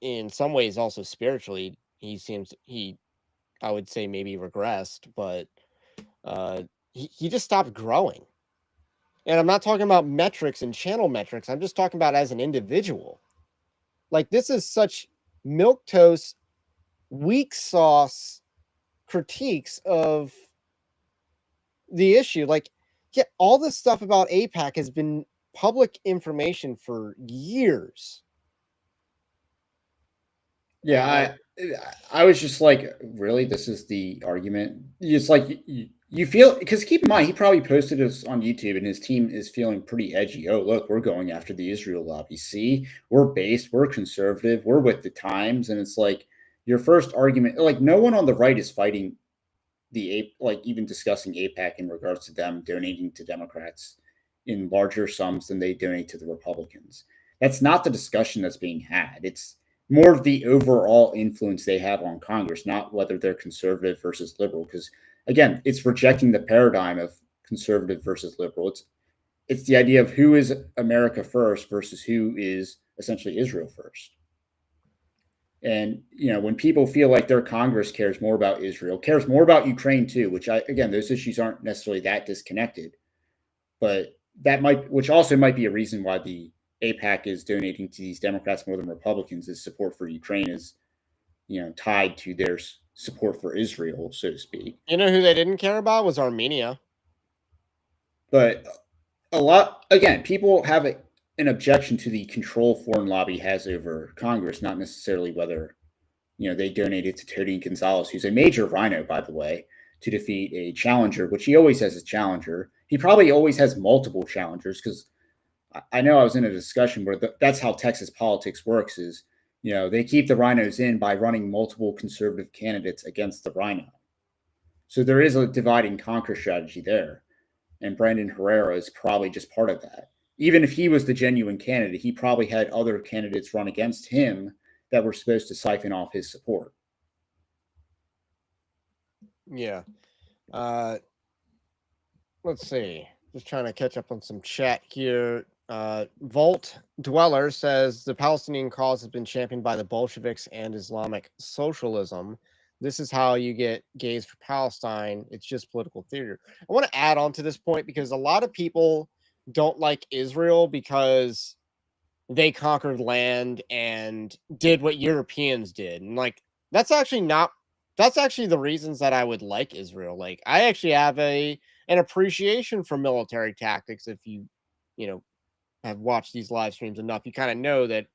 in some ways also spiritually. I would say maybe regressed, but he just stopped growing. And I'm not talking about metrics and channel metrics. I'm just talking about as an individual. Like, this is such milquetoast, weak sauce critiques of the issue. Like, yeah, all this stuff about AIPAC has been public information for years. Yeah, I was just like, really? This is the argument? It's like you feel, because keep in mind, he probably posted this on YouTube and his team is feeling pretty edgy. Oh, look, we're going after the Israel lobby. See, we're based, we're conservative, we're with the times. And it's like your first argument, like no one on the right is fighting even discussing AIPAC in regards to them donating to Democrats in larger sums than they donate to the Republicans. That's not the discussion that's being had. It's more of the overall influence they have on Congress, not whether they're conservative versus liberal. Because again, it's rejecting the paradigm of conservative versus liberal. It's the idea of who is America first versus who is essentially Israel first. And, when people feel like their Congress cares more about Israel, cares more about Ukraine too, which those issues aren't necessarily that disconnected, but which also might be a reason why the AIPAC is donating to these Democrats more than Republicans, is support for Ukraine is, tied to their support for Israel, so to speak. You know who they didn't care about was Armenia. But people have an objection to the control foreign lobby has over Congress, not necessarily whether, they donated to Tony Gonzalez, who's a major rhino, by the way, to defeat a challenger, which he always has a challenger. He probably always has multiple challengers because I know I was in a discussion where that's how Texas politics works is, they keep the rhinos in by running multiple conservative candidates against the rhino. So there is a divide and conquer strategy there. And Brandon Herrera is probably just part of that. Even if he was the genuine candidate, he probably had other candidates run against him that were supposed to siphon off his support. Yeah. Let's see. Just trying to catch up on some chat here. Volt Dweller says the Palestinian cause has been championed by the Bolsheviks and Islamic socialism. This is how you get gays for Palestine. It's just political theater. I want to add on to this point because a lot of people don't like Israel because they conquered land and did what Europeans did. And like that's actually the reasons that I would like Israel. Like I actually have an appreciation for military tactics. If you have watched these live streams enough, you kind of know that.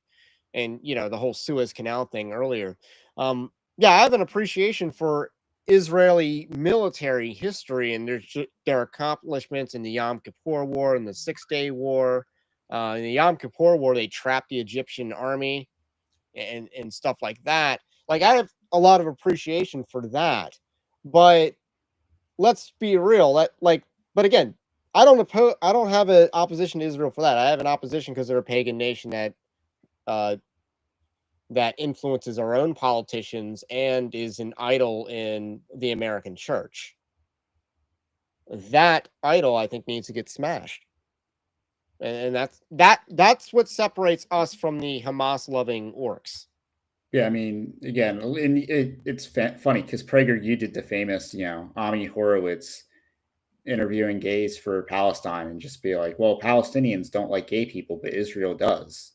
And the whole Suez Canal thing earlier. Yeah, I have an appreciation for Israeli military history and their accomplishments in the Yom Kippur War and the 6-Day War. In the Yom Kippur War, they trapped the Egyptian army and stuff like that. Like I have a lot of appreciation for that, but let's be real. But again, I don't have an opposition to Israel for that. I have an opposition because they're a pagan nation that influences our own politicians and is an idol in the American church. That idol, I think, needs to get smashed. And that's what separates us from the Hamas-loving orcs. Yeah, I mean, again, it's funny because PragerU did the famous, Ami Horowitz interviewing gays for Palestine and just be like, well, Palestinians don't like gay people, but Israel does.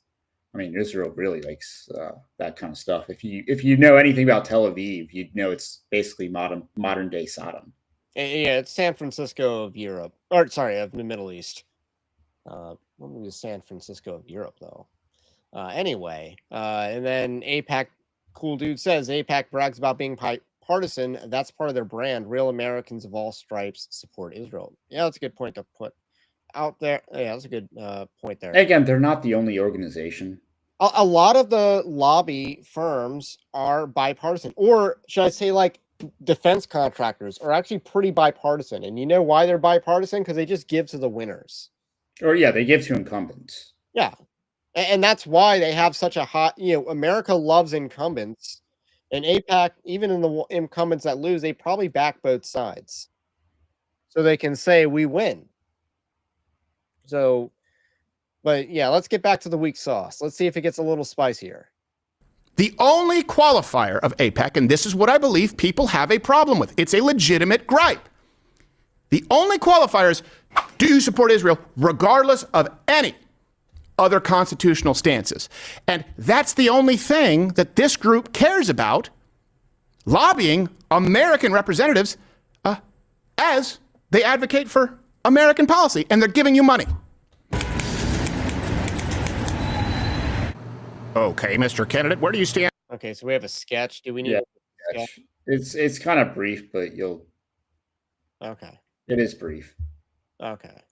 I mean, Israel really likes that kind of stuff. If you know anything about Tel Aviv, you'd know it's basically modern day Sodom. Yeah, it's San Francisco of Europe, or sorry, of the Middle East. What was San Francisco of Europe though? Anyway, and then AIPAC, cool dude says AIPAC brags about being partisan. That's part of their brand. Real Americans of all stripes support Israel. Yeah, that's a good point to put out there. Yeah, that's a good point there. Again, they're not the only organization. A lot of the lobby firms are bipartisan, or should I say like defense contractors are actually pretty bipartisan. And you know why they're bipartisan? Because they just give to the winners. Or yeah, they give to incumbents. Yeah. And that's why they have such a hot, America loves incumbents. And AIPAC, even in the incumbents that lose, they probably back both sides. So they can say we win. So, but yeah, let's get back to the weak sauce. Let's see if it gets a little spicier. The only qualifier of AIPAC, and this is what I believe people have a problem with, it's a legitimate gripe. The only qualifier is, do you support Israel regardless of any other constitutional stances? And that's the only thing that this group cares about, lobbying American representatives as they advocate for American policy, and they're giving you money. Okay, Mr. Candidate, where do you stand? Okay, so we have a sketch. Do we need a sketch? It's kind of brief, but you'll... Okay. It is brief. Okay.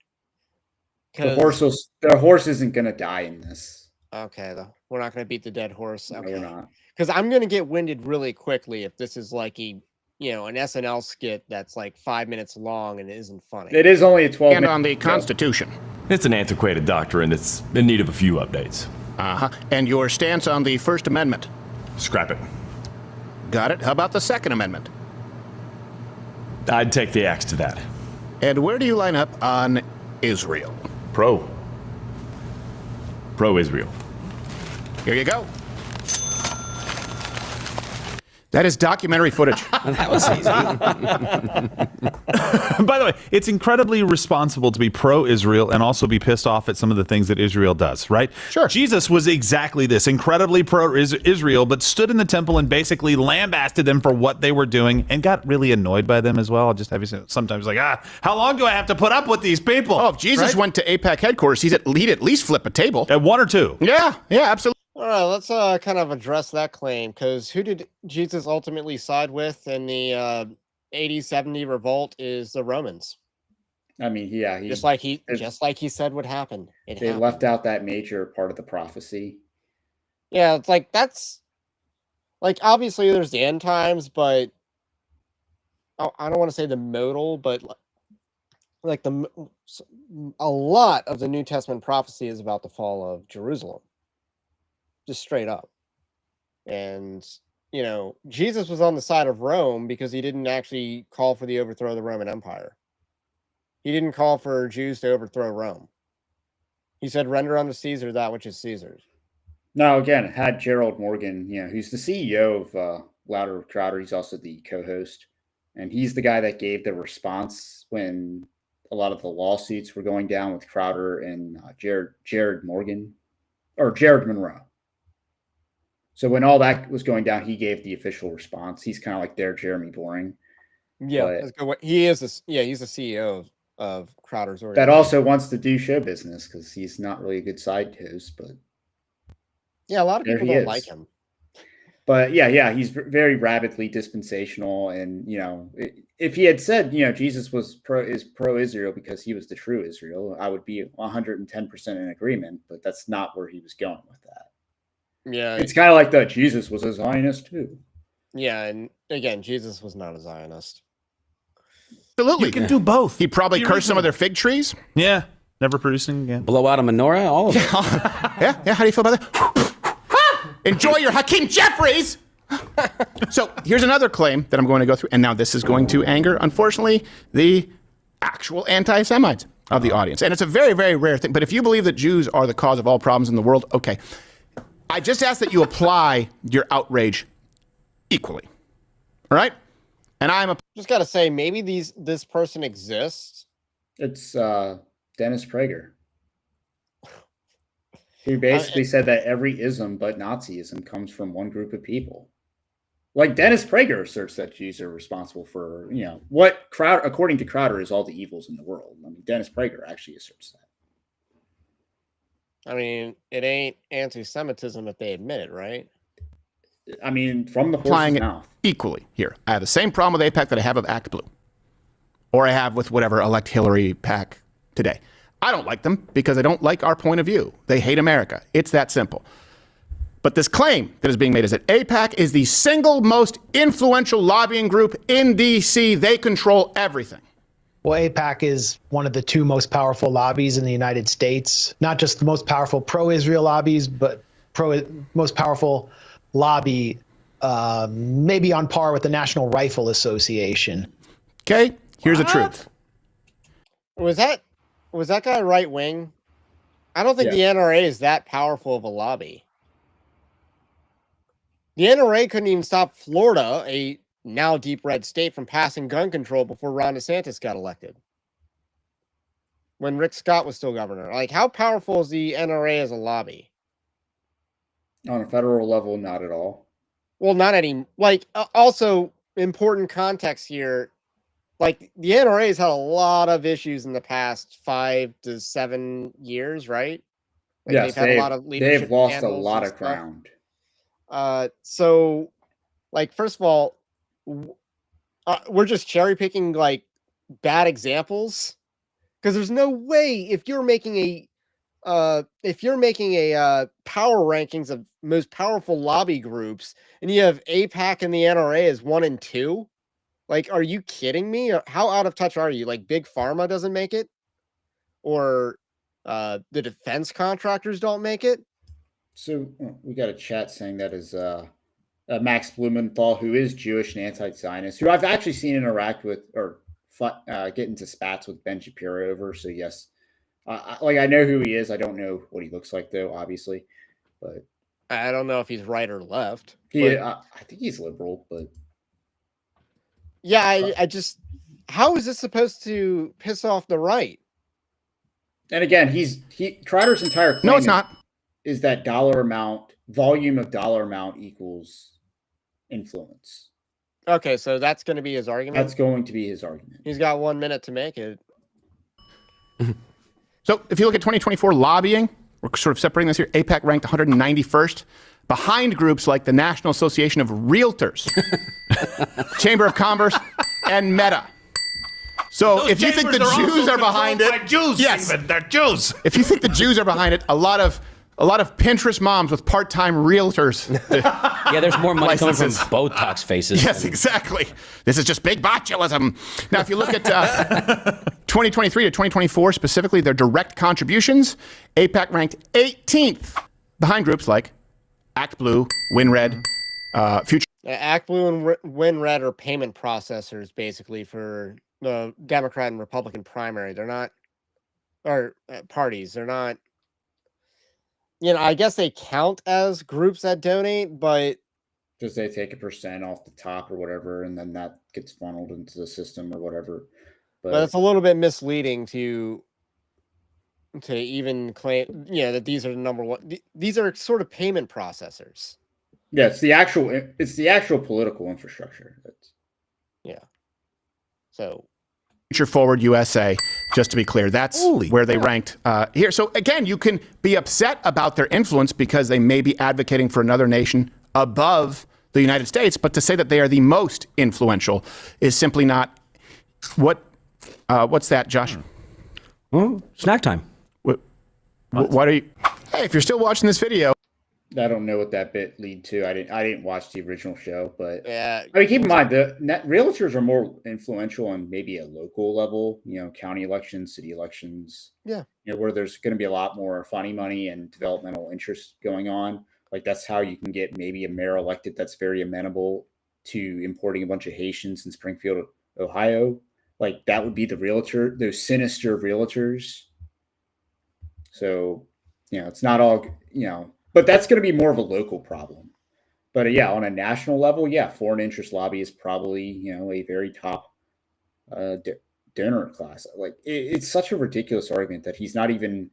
The horse isn't going to die in this. Okay, we're not going to beat the dead horse. Okay. No, we're not. Because I'm going to get winded really quickly if this is like an SNL skit that's like 5 minutes long and it isn't funny. It is only a 12 And on the Constitution. It's an antiquated doctrine that's in need of a few updates. Uh-huh. And your stance on the First Amendment? Scrap it. Got it. How about the Second Amendment? I'd take the axe to that. And where do you line up on Israel? Pro-Israel. Here you go. That is documentary footage. That was easy. By the way, it's incredibly responsible to be pro-Israel and also be pissed off at some of the things that Israel does, right? Sure. Jesus was exactly this, incredibly pro-Israel, but stood in the temple and basically lambasted them for what they were doing and got really annoyed by them as well. I'll just have you sometimes like, how long do I have to put up with these people? Oh, if Jesus went to AIPAC headquarters, he'd at least flip a table. At one or two. Yeah, absolutely. All right, let's kind of address that claim, because who did Jesus ultimately side with in the AD-70 revolt is the Romans. I mean, yeah, just like he said would happen. They left out that major part of the prophecy. Yeah, it's like that's like obviously there's the end times, but I don't want to say the modal, but like a lot of the New Testament prophecy is about the fall of Jerusalem. Just straight up. And, Jesus was on the side of Rome because he didn't actually call for the overthrow of the Roman Empire. He didn't call for Jews to overthrow Rome. He said, "Render unto Caesar that which is Caesar's." No, again, it had Gerald Morgan, who's the CEO of Louder with Crowder. He's also the co-host, and he's the guy that gave the response when a lot of the lawsuits were going down with Crowder and Jared Morgan or Jared Monroe. So when all that was going down, he gave the official response. He's kind of like their Jeremy Boring. Yeah, that's good. He is. He's the CEO of Crowder's organization. That also wants to do show business because he's not really a good side host, but yeah, a lot of people don't like him. But yeah, he's very rabidly dispensational, and if he had said Jesus was pro-Israel because he was the true Israel, I would be 110% in agreement. But that's not where he was going with that. Yeah, it's kind of like that Jesus was a Zionist too. Yeah, and again, Jesus was not a Zionist. Absolutely, you can do both. He probably cursed some of their fig trees. Yeah, never producing again. Blow out a menorah, all of it. Yeah. How do you feel about that? Enjoy your Hakeem Jeffries. So here's another claim that I'm going to go through, and now this is going to anger, unfortunately, the actual anti-Semites of the audience, and it's a very, very rare thing. But if you believe that Jews are the cause of all problems in the world, okay. I just ask that you apply your outrage equally. All right? And just got to say, maybe this person exists. It's Dennis Prager, who basically said that every ism but Nazism comes from one group of people. Like Dennis Prager asserts that Jews are responsible for, what according to Crowder, is all the evils in the world. I mean, Dennis Prager actually asserts that. I mean, it ain't anti-Semitism if they admit it, right? I mean, from the applying horse's it mouth. Equally here. I have the same problem with AIPAC that I have with Act Blue, or I have with whatever Elect Hillary PAC today. I don't like them because I don't like our point of view. They hate America. It's that simple. But this claim that is being made is that AIPAC is the single most influential lobbying group in D.C. They control everything. Well, AIPAC is one of the two most powerful lobbies in the United States. Not just the most powerful pro-Israel lobbies, but most powerful lobby, maybe on par with the National Rifle Association. Okay, here's the truth. Was that guy right wing? I don't think the NRA is that powerful of a lobby. The NRA couldn't even stop Florida, a now deep red state, from passing gun control before Ron DeSantis got elected. When Rick Scott was still governor. Like, how powerful is the NRA as a lobby? On a federal level, not at all. Well, not any. Like, also, important context here. Like, the NRA has had a lot of issues in the past 5 to 7 years, right? Like, yes, they've had a lot of leadership. They've lost a lot of ground. So, like, first of all, we're just cherry picking like bad examples, because there's no way if you're making a power rankings of most powerful lobby groups and you have AIPAC and the NRA as 1 and 2, like, are you kidding me? How out of touch are you? Like, Big Pharma doesn't make it, or the defense contractors don't make it. So we got a chat saying that is Max Blumenthal, who is Jewish and anti-Zionist, who I've actually seen interact with or get into spats with Ben Shapiro over. So yes, I know who he is. I don't know what he looks like though, obviously, but I don't know if he's right or left. I think he's liberal, but yeah, I just, how is this supposed to piss off the right? And again, Crowder's entire claim is that volume of dollar amount equals influence. Okay, so that's going to be his argument? That's going to be his argument. He's got 1 minute to make it. So if you look at 2024 lobbying, we're sort of separating this here. AIPAC ranked 191st, behind groups like the National Association of Realtors, Chamber of Commerce, and Meta. So if you think the Jews are behind it, Jews, yes, even. They're Jews. If you think the Jews are behind it, a lot of Pinterest moms with part-time realtors. Yeah, there's more money coming from Botox faces. Yes, exactly. This is just big botulism. Now, if you look at 2023 to 2024 specifically, their direct contributions, AIPAC ranked 18th, behind groups like Act Blue, WinRed, Future. Act Blue and WinRed are payment processors, basically, for the Democrat and Republican primary. They're not, or parties. They're not I guess they count as groups that donate, but Because they take a percent off the top or whatever, and then that gets funneled into the system or whatever. but it's a little bit misleading to even claim, that these are the number one. These are sort of payment processors. yeah, it's the actual political infrastructure. Yeah. So Future Forward USA, just to be clear, that's where they ranked here. So again, you can be upset about their influence because they may be advocating for another nation above the United States, but to say that they are the most influential is simply not. What's that, Josh? Snack time. What are you? Hey, if you're still watching this video, I don't know what that bit lead to. I didn't watch the original show, but yeah. I mean, keep in mind the realtors are more influential on maybe a local level. County elections, city elections. Yeah. Where there's going to be a lot more funny money and developmental interest going on. Like that's how you can get maybe a mayor elected that's very amenable to importing a bunch of Haitians in Springfield, Ohio. Like that would be the realtor, those sinister realtors. So, it's not all, but that's going to be more of a local problem. But yeah, on a national level, foreign interest lobby is probably, a very top donor class. Like it's such a ridiculous argument that he's not even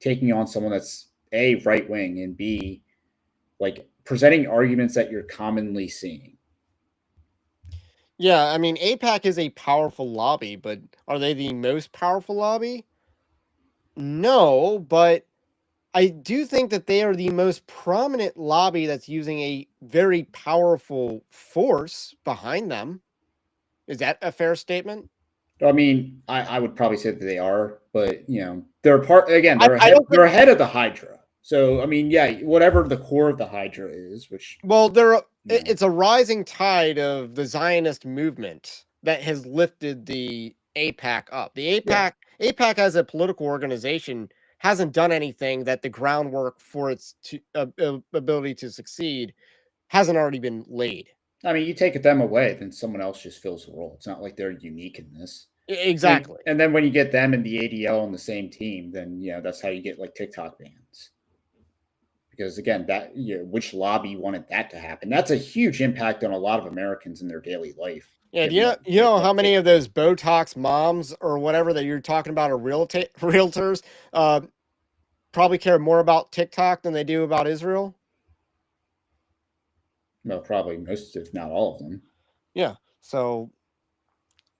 taking on someone that's A, right wing, and B, like presenting arguments that you're commonly seeing. Yeah, I mean, AIPAC is a powerful lobby, but are they the most powerful lobby? No, but I do think that they are the most prominent lobby that's using a very powerful force behind them. Is that a fair statement? I mean, I would probably say that they are, but they're they're ahead of the Hydra. So I mean, whatever the core of the Hydra is, which it's a rising tide of the Zionist movement that has lifted the AIPAC up. The AIPAC as a political organization hasn't done anything that the groundwork for its ability to succeed hasn't already been laid. I mean, you take them away, then someone else just fills the role. It's not like they're unique in this. Exactly. And then when you get them and the ADL on the same team, then that's how you get like TikTok bans. Because again, that which lobby wanted that to happen? That's a huge impact on a lot of Americans in their daily life. Yeah, do you know how many of those Botox moms or whatever that you're talking about are realtors? Probably care more about TikTok than they do about Israel. Well, probably most, if not all of them. Yeah. So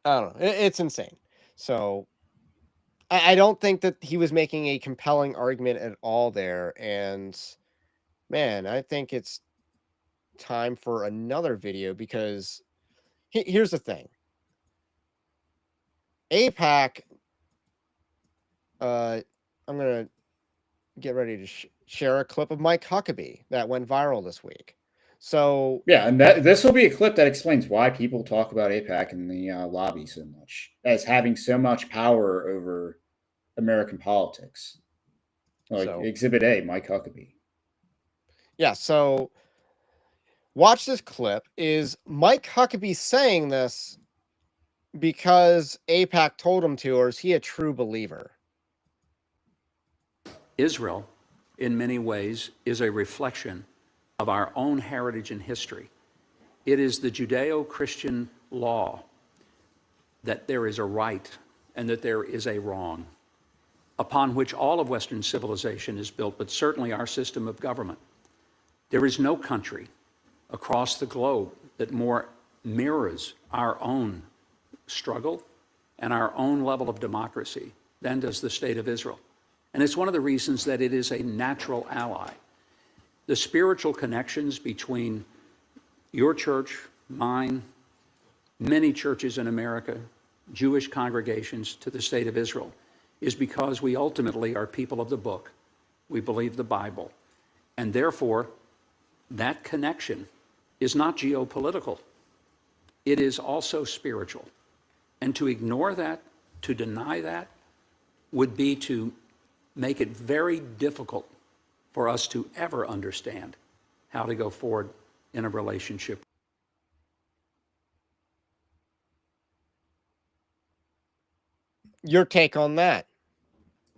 I don't know. It's insane. So I don't think that he was making a compelling argument at all there. And man, I think it's time for another video because here's the thing. AIPAC, I'm going to get ready to share a clip of Mike Huckabee that went viral this week. So yeah, and this will be a clip that explains why people talk about AIPAC in the lobby so much, as having so much power over American politics. Like Exhibit A, Mike Huckabee. Yeah, so watch this clip. Is Mike Huckabee saying this because AIPAC told him to, or is he a true believer? Israel, in many ways, is a reflection of our own heritage and history. It is the Judeo-Christian law that there is a right and that there is a wrong, upon which all of Western civilization is built, but certainly our system of government. There is no country across the globe that more mirrors our own struggle and our own level of democracy than does the State of Israel. And it's one of the reasons that it is a natural ally. The spiritual connections between your church, mine, many churches in America, Jewish congregations to the State of Israel is because we ultimately are people of the book. We believe the Bible. And therefore, that connection is not geopolitical. It is also spiritual. And to ignore that, to deny that, would be to make it very difficult for us to ever understand how to go forward in a relationship. Your take on that?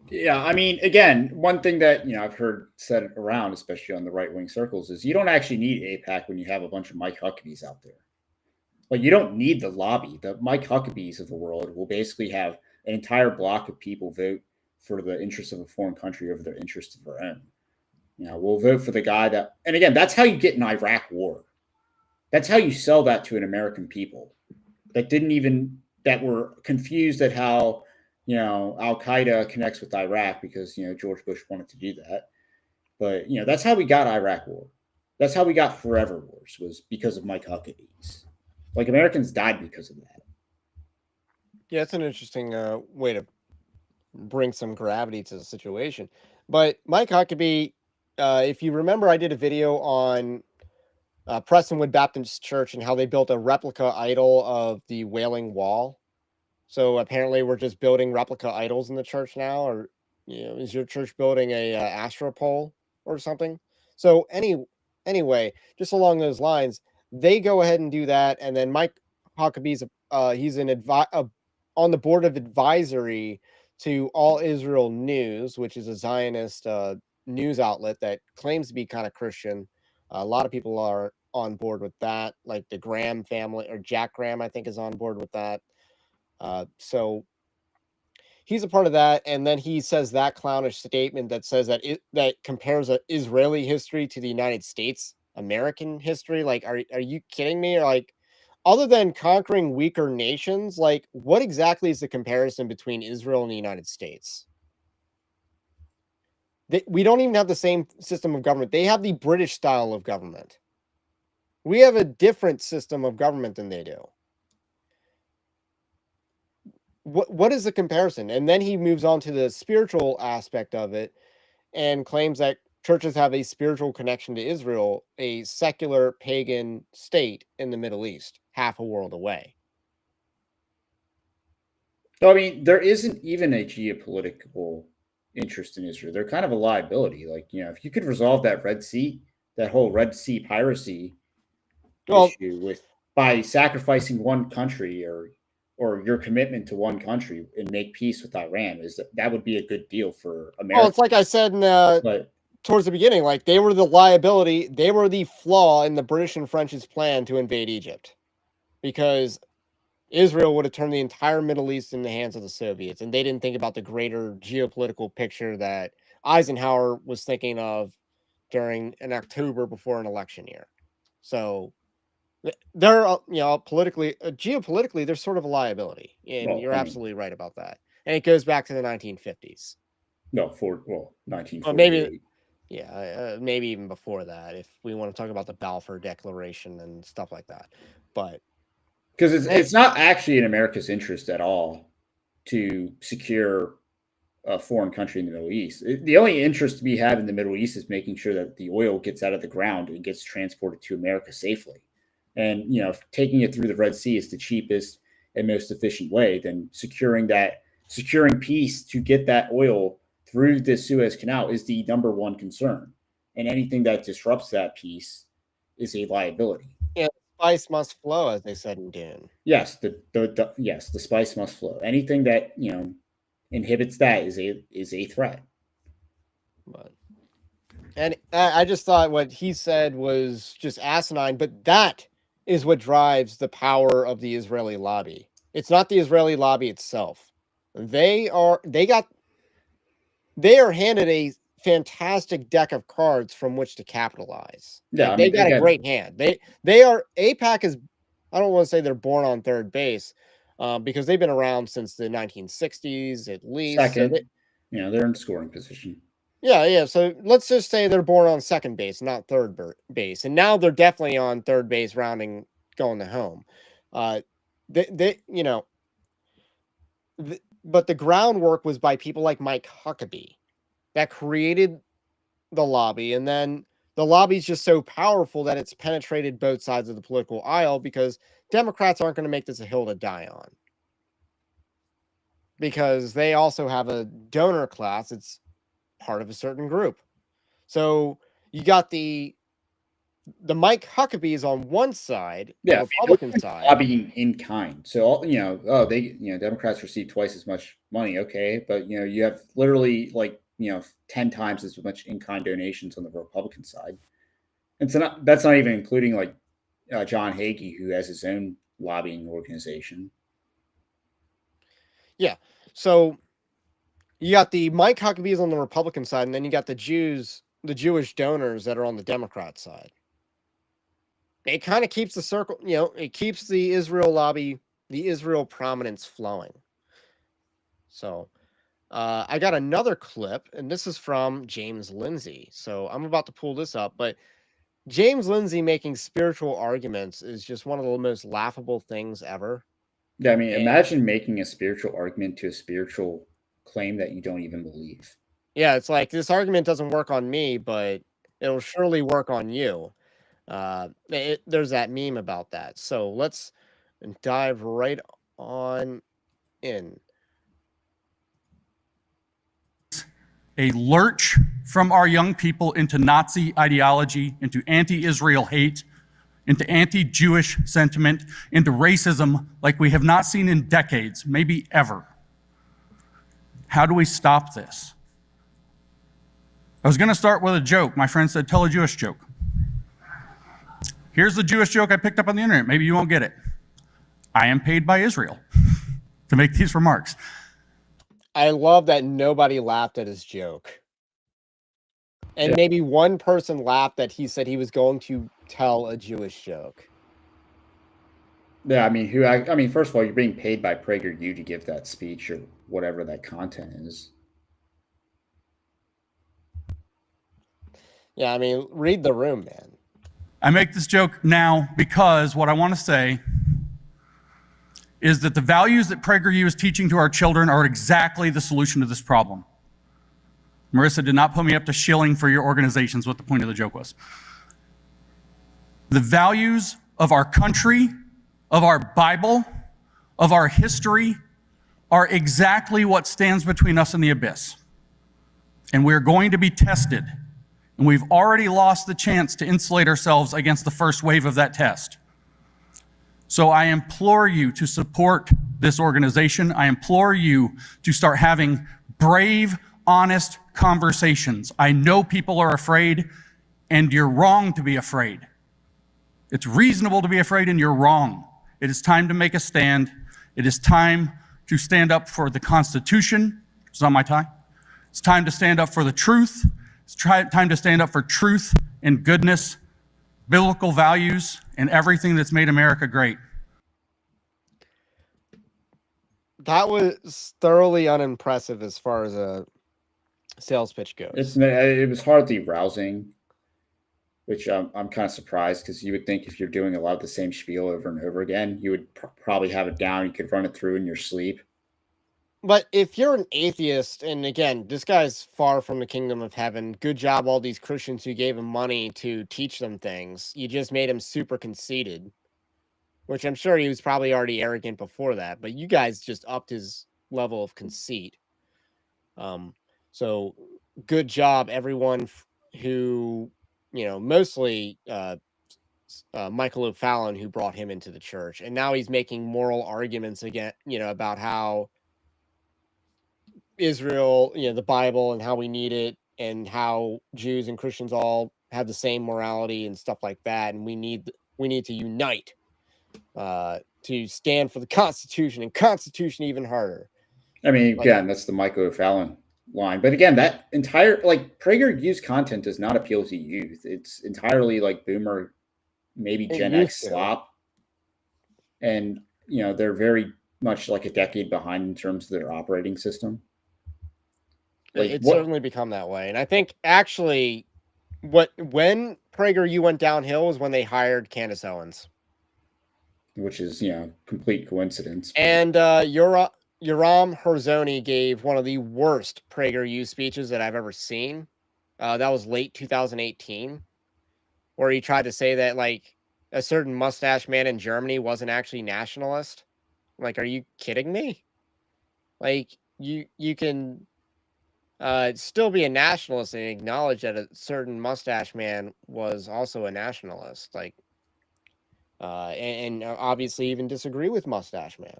Yeah, I mean, again, one thing that I've heard said around, especially on the right wing circles, is you don't actually need AIPAC when you have a bunch of Mike Huckabees out there. Like, you don't need the lobby. The Mike Huckabees of the world will basically have an entire block of people vote for the interests of a foreign country over the interests of their own. We'll vote for the guy that, and again, that's how you get an Iraq war. That's how you sell that to an American people that were confused at how Al Qaeda connects with Iraq because George Bush wanted to do that. But that's how we got Iraq war. That's how we got forever wars, was because of Mike Huckabees. Like, Americans died because of that. Yeah, it's an interesting way to bring some gravity to the situation. But Mike Huckabee, if you remember, I did a video on Prestonwood Baptist Church and how they built a replica idol of the Wailing Wall. So apparently, we're just building replica idols in the church now, or is your church building a astropole or something? So anyway, just along those lines, they go ahead and do that, and then Mike Huckabee's he's on the board of advisory to All Israel News, which is a Zionist news outlet that claims to be kind of Christian. A lot of people are on board with that, like the Graham family, or Jack Graham, I think, is on board with that. So he's a part of that, and then he says that clownish statement that says that compares Israeli history to the United States American history. Like, are you kidding me? Or, like, other than conquering weaker nations, like, what exactly is the comparison between Israel and the United States? We don't even have the same system of government. They have the British style of government. We have a different system of government than they do. What is the comparison? And then he moves on to the spiritual aspect of it and claims that churches have a spiritual connection to Israel, a secular pagan state in the Middle East, half a world away. So, I mean, there isn't even a geopolitical interest in Israel. They're kind of a liability. Like, if you could resolve that whole Red Sea piracy issue by sacrificing one country or your commitment to one country and make peace with Iran, that would be a good deal for America. Well, it's like I said towards the beginning, like, they were the liability, they were the flaw in the British and French's plan to invade Egypt, because Israel would have turned the entire Middle East in the hands of the Soviets, and they didn't think about the greater geopolitical picture that Eisenhower was thinking of during an October before an election year. So they're geopolitically, they're sort of a liability, and you're absolutely right about that. And it goes back to the 1950s. No, 1948. Well, maybe, maybe even before that, if we want to talk about the Balfour Declaration and stuff like that. But because it's not actually in America's interest at all to secure a foreign country in the Middle East. The only interest we have in the Middle East is making sure that the oil gets out of the ground and gets transported to America safely. And taking it through the Red Sea is the cheapest and most efficient way. Then securing peace to get that oil through the Suez Canal is the number one concern. And anything that disrupts that peace is a liability. Yeah, spice must flow, as they said in Dune. Yes, the spice must flow. Anything that inhibits that is a threat. And I just thought what he said was just asinine, but that is what drives the power of the Israeli lobby. It's not the Israeli lobby itself. They are handed a fantastic deck of cards from which to capitalize. Yeah, they got a great hand. They are AIPAC is, I don't want to say they're born on third base, because they've been around since the 1960s at least. Second, so they're in scoring position. Yeah. So let's just say they're born on second base, not third base, and now they're definitely on third base, going to home. But the groundwork was by people like Mike Huckabee that created the lobby, and then the lobby's just so powerful that it's penetrated both sides of the political aisle, because Democrats aren't going to make this a hill to die on, because they also have a donor class. It's part of a certain group. So you got the the Mike Huckabees on one side, the Yeah, Republican side. lobbying in kind. So Democrats receive twice as much money. Okay, but you have literally 10 times as much in kind donations on the Republican side, and so that's not even including John Hagee, who has his own lobbying organization. Yeah, so you got the Mike Huckabees on the Republican side, and then you got the Jewish donors that are on the Democrat side. It kind of keeps the circle, it keeps the Israel lobby, the Israel prominence flowing. So I got another clip, and this is from James Lindsay. So I'm about to pull this up, but James Lindsay making spiritual arguments is just one of the most laughable things ever. Yeah, I mean, imagine making a spiritual argument to a spiritual claim that you don't even believe. Yeah, it's like, this argument doesn't work on me, but it'll surely work on you. There's that meme about that. So let's dive right on in. A lurch from our young people into Nazi ideology, into anti-Israel hate, into anti-Jewish sentiment, into racism like we have not seen in decades, maybe ever. How do we stop this? I was going to start with a joke. My friend said, tell a Jewish joke. Here's the Jewish joke I picked up on the internet. Maybe you won't get it. I am paid by Israel to make these remarks. I love that nobody laughed at his joke. And maybe one person laughed that he said he was going to tell a Jewish joke. Yeah, I mean, first of all, you're being paid by PragerU to give that speech or whatever that content is. Yeah, I mean, read the room, man. I make this joke now because what I want to say is that the values that PragerU is teaching to our children are exactly the solution to this problem. Marissa did not put me up to shilling for your organizations, what the point of the joke was. The values of our country, of our Bible, of our history are exactly what stands between us and the abyss. And we're going to be tested. And we've already lost the chance to insulate ourselves against the first wave of that test. So I implore you to support this organization. I implore you to start having brave, honest conversations. I know people are afraid, and you're wrong to be afraid. It's reasonable to be afraid, and you're wrong. It is time to make a stand. It is time to stand up for the Constitution. It's not my time. It's time to stand up for the truth. It's time to stand up for truth and goodness, biblical values, and everything that's made America great. That was thoroughly unimpressive as far as a sales pitch goes. It was hardly rousing, which I'm kind of surprised, because you would think if you're doing a lot of the same spiel over and over again, you would probably have it down. You could run it through in your sleep. But if you're an atheist, and again, this guy's far from the kingdom of heaven, good job all these Christians who gave him money to teach them things. You just made him super conceited, which I'm sure he was probably already arrogant before that, but you guys just upped his level of conceit. So good job, everyone who, mostly Michael O'Fallon, who brought him into the church. And now he's making moral arguments again, about how Israel, the Bible, and how we need it, and how Jews and Christians all have the same morality and stuff like that. And we need to unite to stand for the Constitution, and Constitution even harder. I mean, again, that's the Michael O'Fallon line. But again, that entire, PragerU's content does not appeal to youth. It's entirely boomer, maybe Gen X slop. And, they're very much a decade behind in terms of their operating system. It's certainly become that way. And I think actually when PragerU went downhill was when they hired Candace Owens. Which is, complete coincidence. And Yoram Herzoni gave one of the worst PragerU speeches that I've ever seen. That was late 2018, where he tried to say that a certain mustache man in Germany wasn't actually nationalist. Are you kidding me? You can still be a nationalist and acknowledge that a certain mustache man was also a nationalist, like, and obviously even disagree with Mustache Man.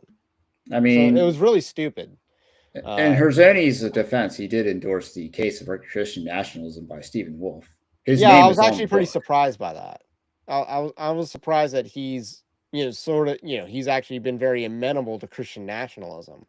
I mean, so it was really stupid. In Herzoni's defense, he did endorse the case of Christian nationalism by Stephen Wolfe. His Yeah, name I was is on actually the pretty book. surprised by that. I was surprised that he's, sort of, he's actually been very amenable to Christian nationalism,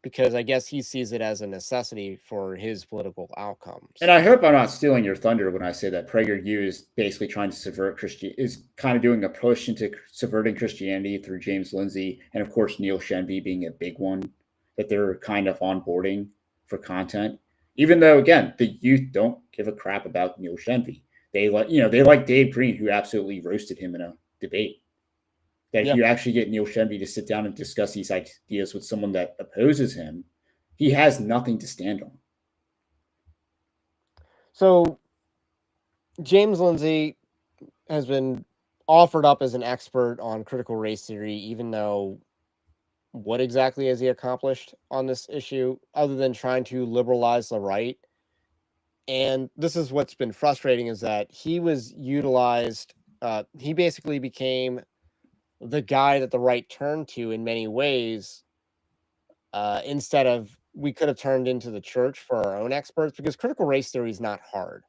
because I guess he sees it as a necessity for his political outcomes. And I hope I'm not stealing your thunder when I say that PragerU is basically trying to subvert is kind of doing a push into subverting Christianity through James Lindsay, and of course Neil Shenvi being a big one that they're kind of onboarding for content. Even though, again, the youth don't give a crap about Neil Shenvi. They like Dave Green, who absolutely roasted him in a debate. That if you actually get Neil Shenvi to sit down and discuss these ideas with someone that opposes him, he has nothing to stand on. So James Lindsay has been offered up as an expert on critical race theory, even though what exactly has he accomplished on this issue other than trying to liberalize the right? And this is what's been frustrating, is that he was utilized. He basically became the guy that the right turned to in many ways, instead of, we could have turned into the church for our own experts, because critical race theory is not hard.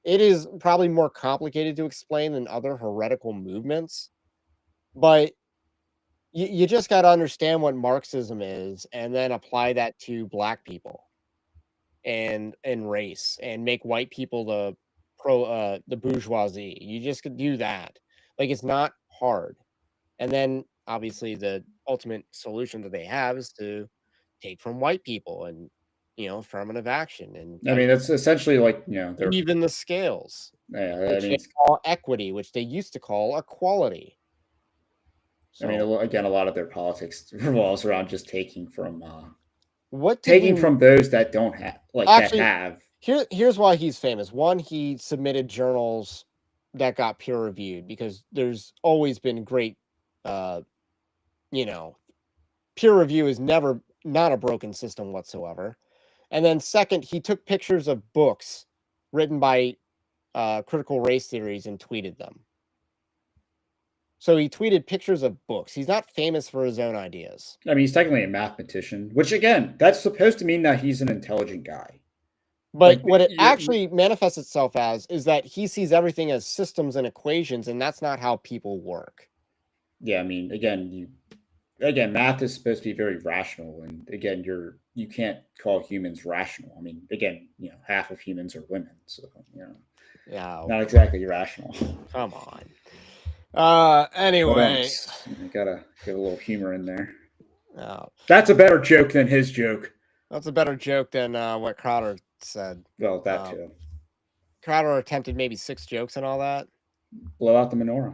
It is probably more complicated to explain than other heretical movements, but you just got to understand what Marxism is and then apply that to black people and race, and make white people the bourgeoisie. You just could do that. Like, it's not hard. And then obviously the ultimate solution that they have is to take from white people and, affirmative action, and I mean, that's essentially like, they're even the scales, yeah, which they call equity, which they used to call equality. I mean, again, a lot of their politics revolves around just taking from from those that don't have, actually, that have. Here's why he's famous. One, he submitted journals that got peer reviewed, because there's always been great, peer review is never not a broken system whatsoever. And then second, he took pictures of books written by critical race theories and tweeted them. So he tweeted pictures of books. He's not famous for his own ideas. I mean, he's technically a mathematician, which, again, that's supposed to mean that he's an intelligent guy. But what it actually manifests itself as is that he sees everything as systems and equations, and that's not how people work. Yeah, I mean, again, math is supposed to be very rational, and again, you can't call humans rational. I mean, again, half of humans are women, so yeah, not exactly rational. Come on. Anyway, you gotta get a little humor in there. Oh. That's a better joke than his joke. That's a better joke than what Crowder said. Well, that too. Crowder attempted maybe 6 jokes and all that. Blow out the menorah.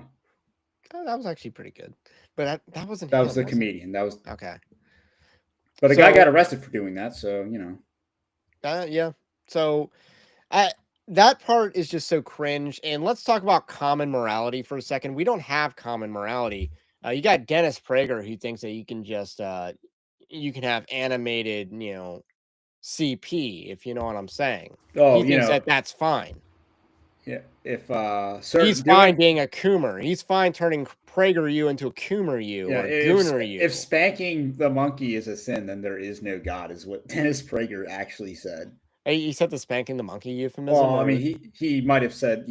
Oh, that was actually pretty good, but that wasn't. That was the comedian. That was okay. But a guy got arrested for doing that, so yeah. So, that part is just so cringe. And let's talk about common morality for a second. We don't have common morality. You got Dennis Prager, who thinks that you can just you can have animated, CP, if you know what I'm saying. Oh, he thinks that that's fine. Yeah, if he's fine being a Coomer. He's fine turning PragerU into a Coomer-U or Gooner-U. If spanking the monkey is a sin, then there is no God, is what Dennis Prager actually said. He said the spanking the monkey euphemism? Well, I mean, he might have said,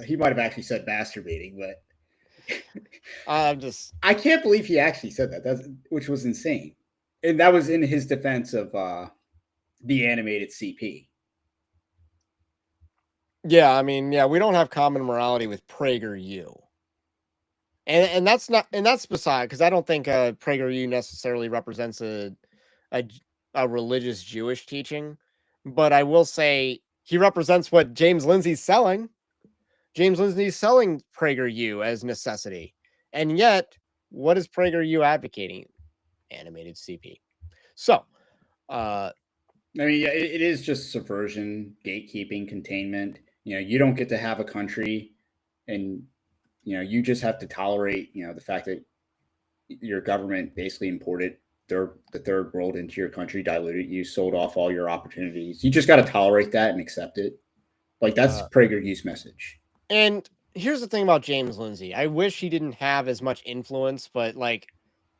he might have actually said masturbating, but I can't believe he actually said that. Which was insane. And that was in his defense of the animated CP. Yeah, I mean, we don't have common morality with PragerU. And that's beside, because I don't think PragerU necessarily represents a religious Jewish teaching, but I will say he represents what James Lindsay's selling. James Lindsay's selling PragerU as necessity, and yet what is PragerU advocating? Animated CP. So, I mean, it is just subversion, gatekeeping, containment. You don't get to have a country, and you just have to tolerate, the fact that your government basically imported the third world into your country, diluted you, sold off all your opportunities. You just got to tolerate that and accept it. Like, that's PragerU's message. And here's the thing about James Lindsay. I wish he didn't have as much influence, but like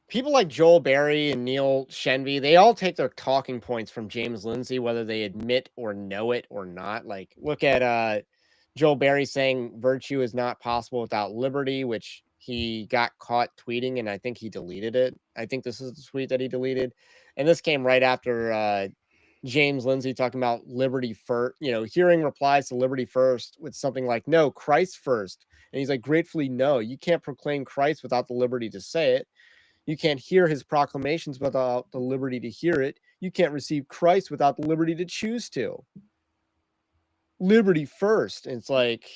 people like Joel Berry and Neil Shenvi, they all take their talking points from James Lindsay, whether they admit or know it or not. Like, look at Joel Berry saying virtue is not possible without liberty, which he got caught tweeting, and I think he deleted it. I think this is the tweet that he deleted. And this came right after James Lindsay talking about liberty first, hearing replies to liberty first with something like, no, Christ first. And he's like, gratefully, no, you can't proclaim Christ without the liberty to say it. You can't hear his proclamations without the liberty to hear it. You can't receive Christ without the liberty to choose to. Liberty first. And it's like,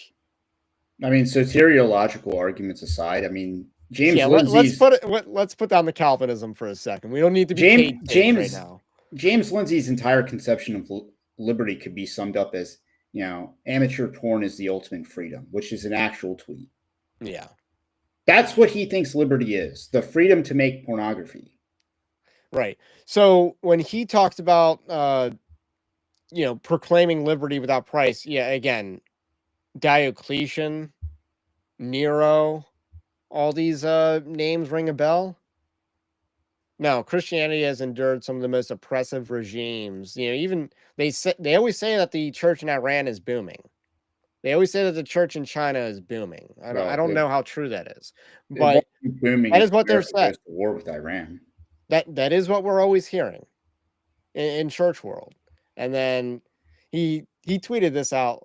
I mean, soteriological arguments aside, I mean, James Lindsay's... let's put down the Calvinism for a second. We don't need to be James right now. James Lindsay's entire conception of liberty could be summed up as, amateur porn is the ultimate freedom, which is an actual tweet. Yeah. That's what he thinks liberty is, the freedom to make pornography. Right. So when he talks about, proclaiming liberty without price, again, Diocletian, Nero, all these names ring a bell. No, Christianity has endured some of the most oppressive regimes. Even they always say that the church in Iran is booming. They always say that the church in China is booming. I don't know how true that is, but booming that is what they're saying. The war with Iran. That is what we're always hearing in church world. And then he tweeted this out.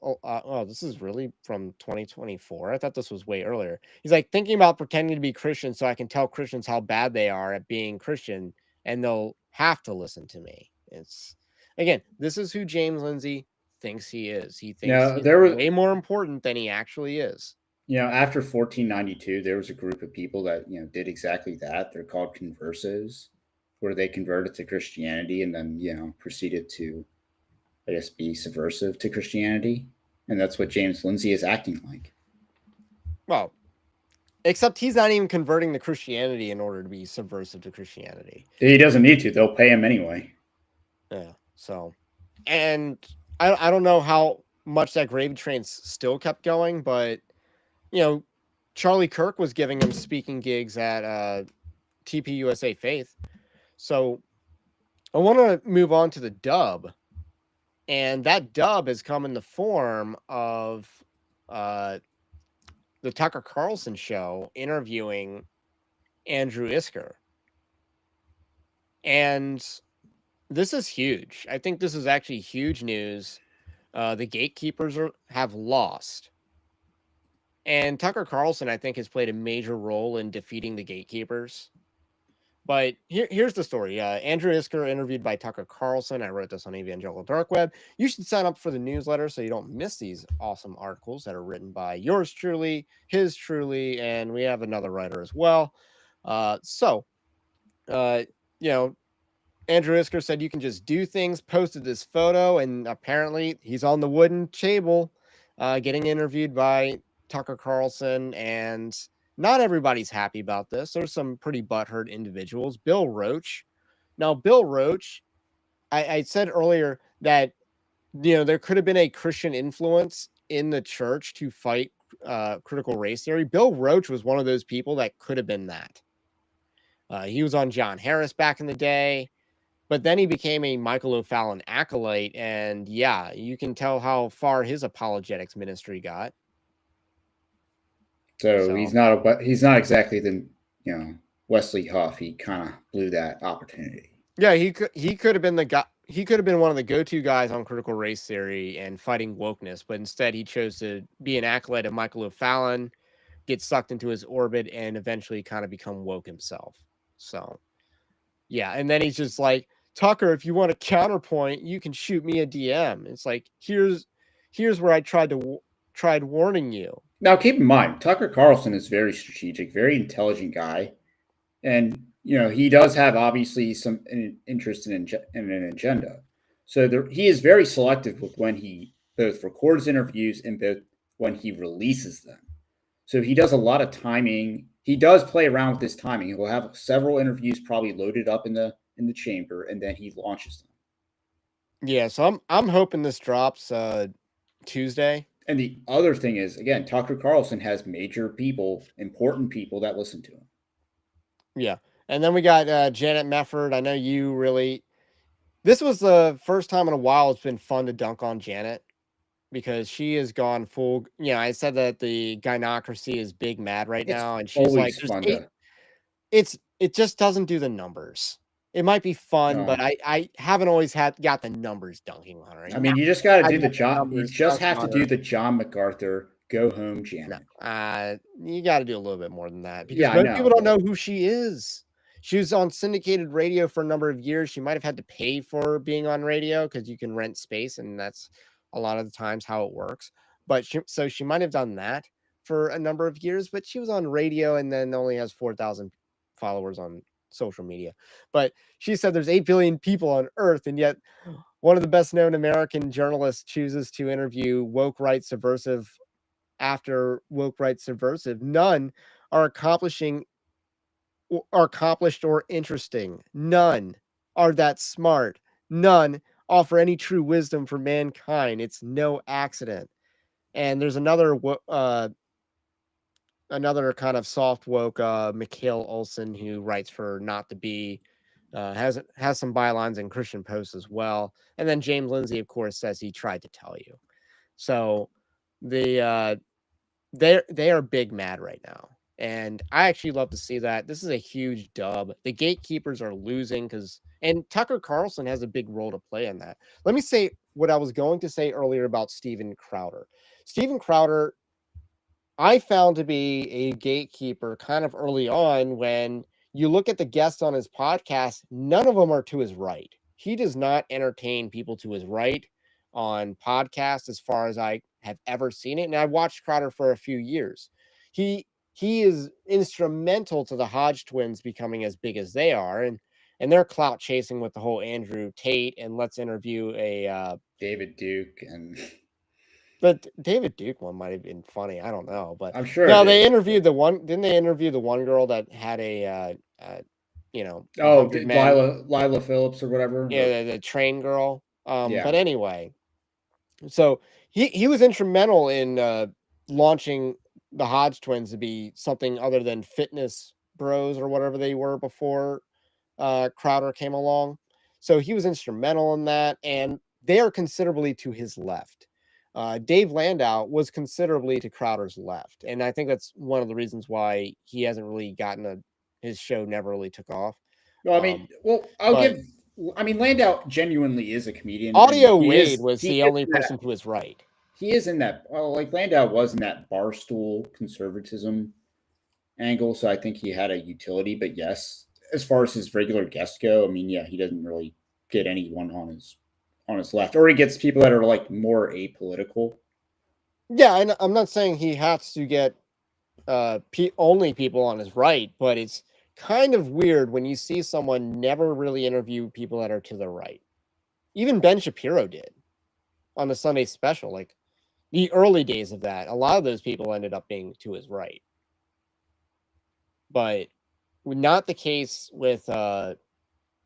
This is really from 2024. I thought this was way earlier. He's like, thinking about pretending to be Christian so I can tell Christians how bad they are at being Christian, and they'll have to listen to me. It's, again, this is who James Lindsay thinks he is. He thinks he's way more important than he actually is. After 1492, there was a group of people that, did exactly that. They're called conversos, where they converted to Christianity and then, proceeded to, I guess, be subversive to Christianity. And that's what James Lindsay is acting like. Well, except he's not even converting to Christianity in order to be subversive to Christianity. He doesn't need to. They'll pay him anyway. Yeah. So, and I don't know how much that gravy train still kept going, but, Charlie Kirk was giving him speaking gigs at TPUSA Faith. So I want to move on to the dub. And that dub has come in the form of the Tucker Carlson show interviewing Andrew Isker. And this is huge. I think this is actually huge news. The Gatekeepers have lost. And Tucker Carlson, I think, has played a major role in defeating the Gatekeepers. But here's the story. Andrew Isker interviewed by Tucker Carlson. I wrote this on Evangelical Dark Web. You should sign up for the newsletter so you don't miss these awesome articles that are written by yours truly, his truly, and we have another writer as well. Andrew Isker said you can just do things, posted this photo, and apparently he's on the wooden table getting interviewed by Tucker Carlson, and not everybody's happy about this. There's some pretty butthurt individuals. Bill Roach. Now, Bill Roach, I said earlier that, there could have been a Christian influence in the church to fight critical race theory. Bill Roach was one of those people that could have been that. He was on John Harris back in the day, but then he became a Michael O'Fallon acolyte, and you can tell how far his apologetics ministry got. So he's not exactly the Wesley Huff. He kind of blew that opportunity. Yeah, he could have been the guy. He could have been one of the go-to guys on critical race theory and fighting wokeness, but instead he chose to be an acolyte of Michael O'Fallon, get sucked into his orbit, and eventually kind of become woke himself. So, and then he's just like, Tucker, if you want a counterpoint, you can shoot me a DM. It's like, here's where I tried warning you. Now, keep in mind, Tucker Carlson is very strategic, very intelligent guy. And, he does have obviously some interest in an agenda. So he is very selective with when he both records interviews and both when he releases them. So he does a lot of timing he does play around with this timing. He'll have several interviews probably loaded up in the chamber, and then he launches them. Yeah, so I'm hoping this drops Tuesday. And the other thing is, again, Tucker Carlson has major people, important people that listen to him. Yeah. And then we got Janet Mefford. I know you really. This was the first time in a while it's been fun to dunk on Janet because she has gone full. I said that the gynocracy is big mad right now, and she's like, Always fun to. it just doesn't do the numbers. It might be fun, but No. I haven't always got the numbers dunking on her. I mean, you just got to do I the got John. You numbers just dunking have to on do her. the John MacArthur go home Janet. You got to do a little bit more than that because Yeah, I most know, people don't but- know who she is. She was on syndicated radio for a number of years. She might have had to pay for being on radio because you can rent space, and that's a lot of the times how it works. But she might have done that for a number of years, but she was on radio and then only has 4,000 followers on social media. But she said there's 8 billion people on Earth, and yet one of the best known American journalists chooses to interview woke right subversive after woke right subversive. None are accomplished or interesting. None are that smart. None offer any true wisdom for mankind. It's no accident. And there's another kind of soft woke Mikhail Olson who writes for Not to Be, has some bylines in Christian Post as well. And then James Lindsay, of course, says he tried to tell you. So they are big mad right now. And I actually love to see that. This is a huge dub. The gatekeepers are losing and Tucker Carlson has a big role to play in that. Let me say what I was going to say earlier about Steven Crowder. Steven Crowder, I found to be a gatekeeper kind of early on. When you look at the guests on his podcast, none of them are to his right. He does not entertain people to his right on podcasts as far as I have ever seen it. And I watched Crowder for a few years. He is instrumental to the Hodge twins becoming as big as they are, and they're clout chasing with the whole Andrew Tate and let's interview a David Duke and but David Duke one might have been funny. I don't know, but I'm sure. No, they interviewed the one. Didn't they interview the one girl that had a Lila Phillips or whatever. Yeah, the train girl. Yeah. But anyway, so he was instrumental in launching the Hodge twins to be something other than fitness bros or whatever they were before Crowder came along. So he was instrumental in that, and they are considerably to his left. Dave Landau was considerably to Crowder's left, and I think that's one of the reasons why he hasn't really gotten his show never really took off. No, I mean, Landau genuinely is a comedian. Audio Wade was the only person to his right. He is in that. Well, like Landau was in that barstool conservatism angle, so I think he had a utility. But yes, as far as his regular guests go, I mean, yeah, he doesn't really get anyone on his left, or he gets people that are like more apolitical. Yeah, and I'm not saying he has to get only people on his right, but it's kind of weird when you see someone never really interview people that are to the right. Even Ben Shapiro did on the Sunday special, like the early days of that. A lot of those people ended up being to his right, but not the case with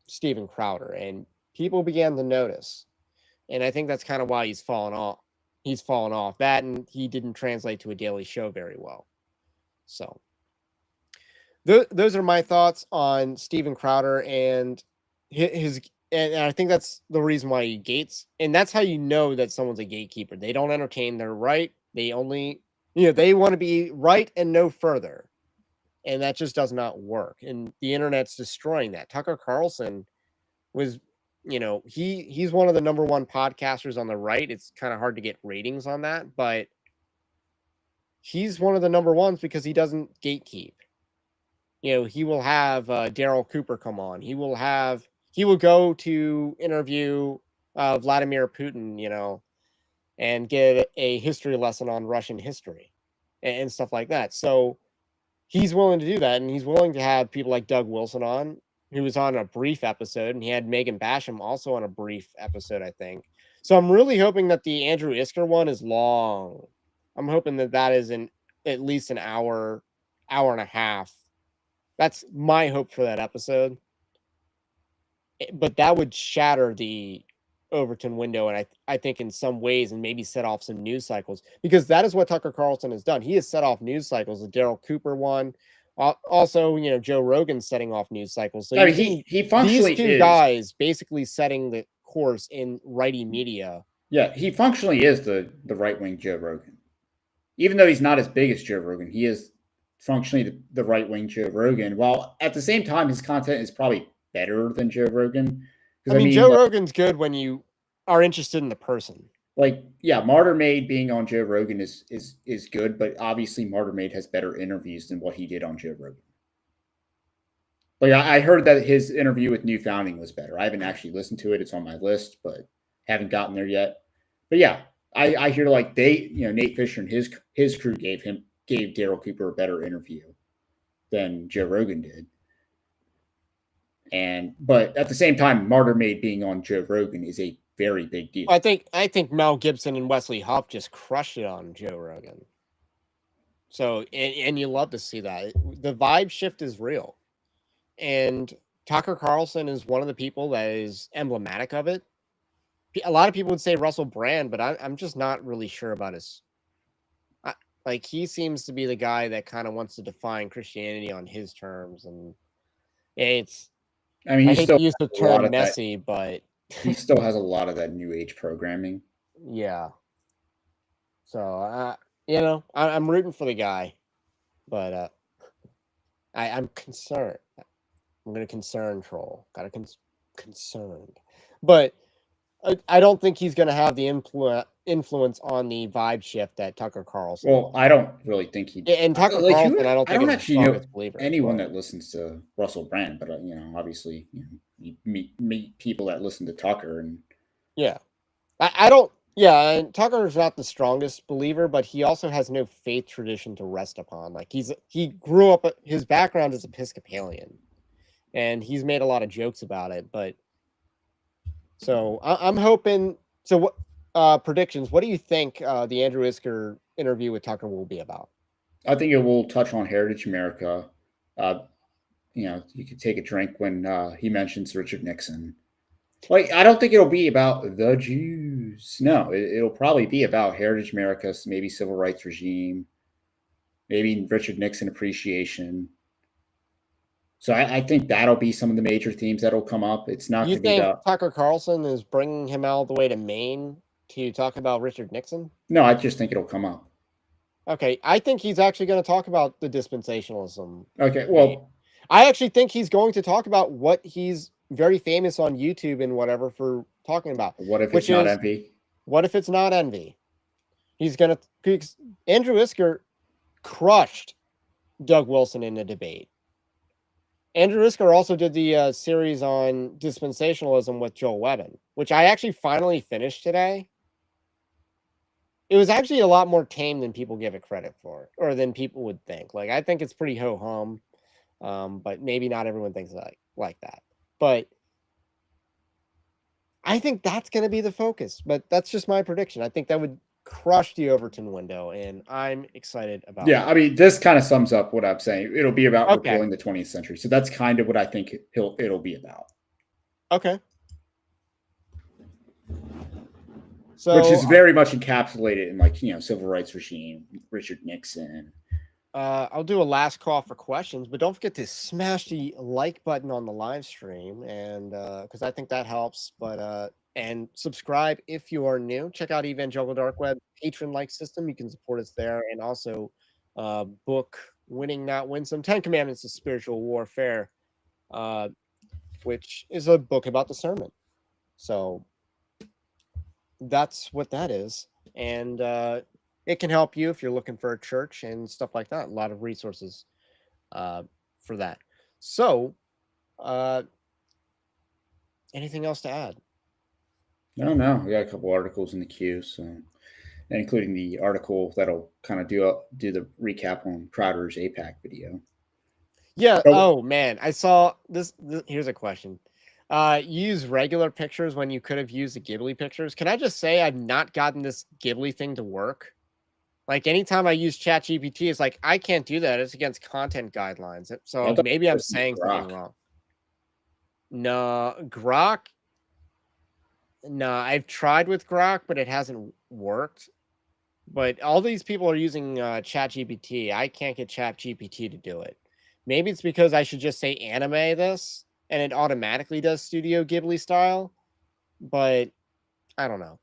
Steven Crowder, and people began to notice. And I think that's kind of why he's fallen off. He's fallen off that, and he didn't translate to a daily show very well. So those are my thoughts on Steven Crowder and his. And I think that's the reason why he gates. And that's how you know that someone's a gatekeeper. They don't entertain their right. They only, they want to be right and no further. And that just does not work. And the internet's destroying that. Tucker Carlson was, he's one of the number one podcasters on the right. It's kind of hard to get ratings on that, but he's one of the number ones because he doesn't gatekeep. He will have Daryl Cooper come on. He will go to interview Vladimir Putin, and get a history lesson on Russian history and stuff like that. So he's willing to do that, and he's willing to have people like Doug Wilson on, who was on a brief episode, and he had Megan Basham also on a brief episode, I think. So I'm really hoping that the Andrew Isker one is long. I'm hoping that is at least an hour hour and a half. That's my hope for that episode. But that would shatter the Overton window, and I think in some ways, and maybe set off some news cycles, because that is what Tucker Carlson has done. He has set off news cycles. The Daryl Cooper one, also, Joe Rogan's setting off news cycles. So I you mean, he these functionally two is. guys basically setting the course in righty media. Yeah, he functionally is the right-wing Joe Rogan. Even though he's not as big as Joe Rogan, he is functionally the right-wing Joe Rogan, while at the same time his content is probably better than Joe Rogan. I mean, Joe Rogan's good when you are interested in the person. Like, yeah, Martyr Made being on Joe Rogan is good, but obviously Martyr Made has better interviews than what he did on Joe Rogan. Like, I heard that his interview with New Founding was better. I haven't actually listened to it. It's on my list, but haven't gotten there yet. But yeah, I hear like Nate Fisher and his crew gave Daryl Cooper a better interview than Joe Rogan did. But at the same time, Martyr Made being on Joe Rogan is a very big deal. I think Mel Gibson and Wesley Huff just crushed it on Joe Rogan. So and you love to see that. The vibe shift is real. And Tucker Carlson is one of the people that is emblematic of it. A lot of people would say Russell Brand, but I'm just not really sure about his. Like, he seems to be the guy that kind of wants to define Christianity on his terms, and it's. I mean, I hate to use the term messy, but he still has a lot of that new age programming. Yeah. So I'm rooting for the guy, but I'm concerned. I'm going to concern troll. Got to concerned, but I don't think he's going to have the influence on the vibe shift that Tucker Carlson. Well, I don't really think he. And Tucker Carlson, I don't think is the strongest believer. Anyone that listens to Russell Brand, but obviously, you meet people that listen to Tucker, and yeah, I don't. Yeah, and Tucker is not the strongest believer, but he also has no faith tradition to rest upon. Like, he grew up. His background is Episcopalian, and he's made a lot of jokes about it. But so I'm hoping. So what predictions? What do you think the Andrew Isker interview with Tucker will be about? I think it will touch on Heritage America. You could take a drink when he mentions Richard Nixon. Like, I don't think it'll be about the Jews. No, it'll probably be about Heritage America, maybe civil rights regime, maybe Richard Nixon appreciation. So I think that'll be some of the major themes that'll come up. It's not going to be about. Tucker Carlson is bringing him all the way to Maine to talk about Richard Nixon? No, I just think it'll come up. Okay, I think he's actually going to talk about the dispensationalism. Okay, well, I actually think he's going to talk about what he's very famous on YouTube and whatever for talking about. What if it's not envy? What if it's not envy? He's going to. Andrew Isker crushed Doug Wilson in a debate. Andrew Isker also did the series on dispensationalism with Joel Webben, which I actually finally finished today. It was actually a lot more tame than people give it credit for, or than people would think. Like, I think it's pretty ho-hum, but maybe not everyone thinks like that. But I think that's going to be the focus. But that's just my prediction. I think that would crush the Overton window, and I'm excited about. Yeah, I mean, this kind of sums up what I'm saying. It'll be about repealing the 20th century. So that's kind of what I think it'll be about. Okay. So, which is very much encapsulated in civil rights regime, Richard Nixon. I'll do a last call for questions, but don't forget to smash the like button on the live stream, and because I think that helps. But and subscribe if you are new. Check out Evangelical Dark Web patron-like system. You can support us there, and also book Winning Not Winsome: 10 Commandments of Spiritual Warfare, which is a book about discernment. So that's what that is, and it can help you if you're looking for a church and stuff like that. A lot of resources for that. So anything else to add? No, we got a couple articles in the queue, so including the article that'll kind of do the recap on Crowder's APAC video. Yeah. Oh man, I saw this. Here's a question. Use regular pictures when you could have used the Ghibli pictures. Can I just say I've not gotten this Ghibli thing to work? Like anytime I use ChatGPT, it's like I can't do that. It's against content guidelines. So I thought maybe you I'm were supposed to saying use something Grok. wrong. No, Grok. No, I've tried with Grok, but it hasn't worked. But all these people are using ChatGPT. I can't get ChatGPT to do it. Maybe it's because I should just say anime this, and it automatically does Studio Ghibli style. But I don't know.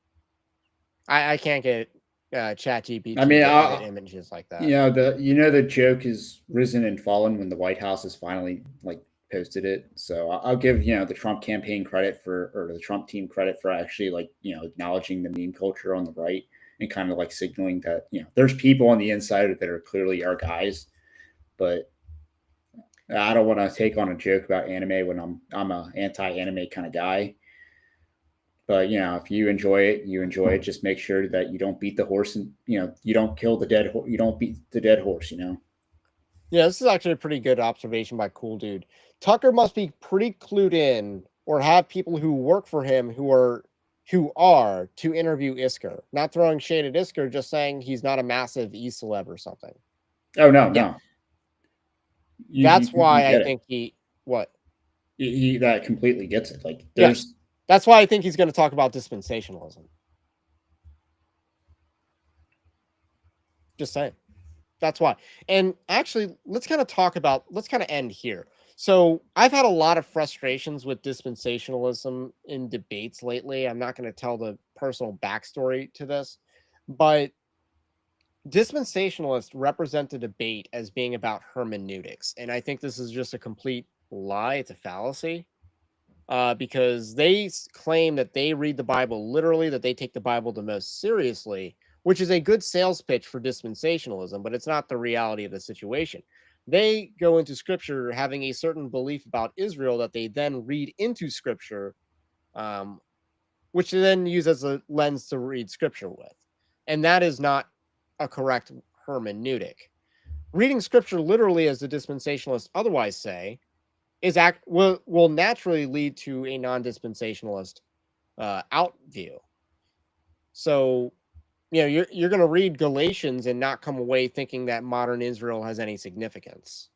I can't get ChatGPT I mean, to edit images like that. the joke is risen and fallen when the White House has finally like posted it. So I'll give the Trump campaign credit or the Trump team credit for actually like acknowledging the meme culture on the right and kind of like signaling that there's people on the inside that are clearly our guys, but I don't want to take on a joke about anime when I'm a anti-anime kind of guy. But if you enjoy it, you enjoy it. Just make sure that you don't beat the horse, and you don't kill the dead. You don't beat the dead horse. Yeah, this is actually a pretty good observation by Cool Dude. Tucker must be pretty clued in, or have people who work for him who are to interview Isker. Not throwing shade at Isker, just saying he's not a massive e-celeb or something. Oh no, Yeah. no. That's why I get think he that completely gets it. Like yes. That's why I think he's going to talk about dispensationalism. Just saying. That's why. And actually, let's kind of end here. So I've had a lot of frustrations with dispensationalism in debates lately. I'm not going to tell the personal backstory to this, but dispensationalists represent the debate as being about hermeneutics. And I think this is just a complete lie. It's a fallacy. Because they claim that they read the Bible literally, that they take the Bible the most seriously, which is a good sales pitch for dispensationalism, but it's not the reality of the situation. They go into Scripture having a certain belief about Israel that they then read into Scripture, which they then use as a lens to read Scripture with. And that is not a correct hermeneutic. Reading Scripture literally, as the dispensationalists otherwise say, will naturally lead to a non-dispensationalist out view. So, you're going to read Galatians and not come away thinking that modern Israel has any significance.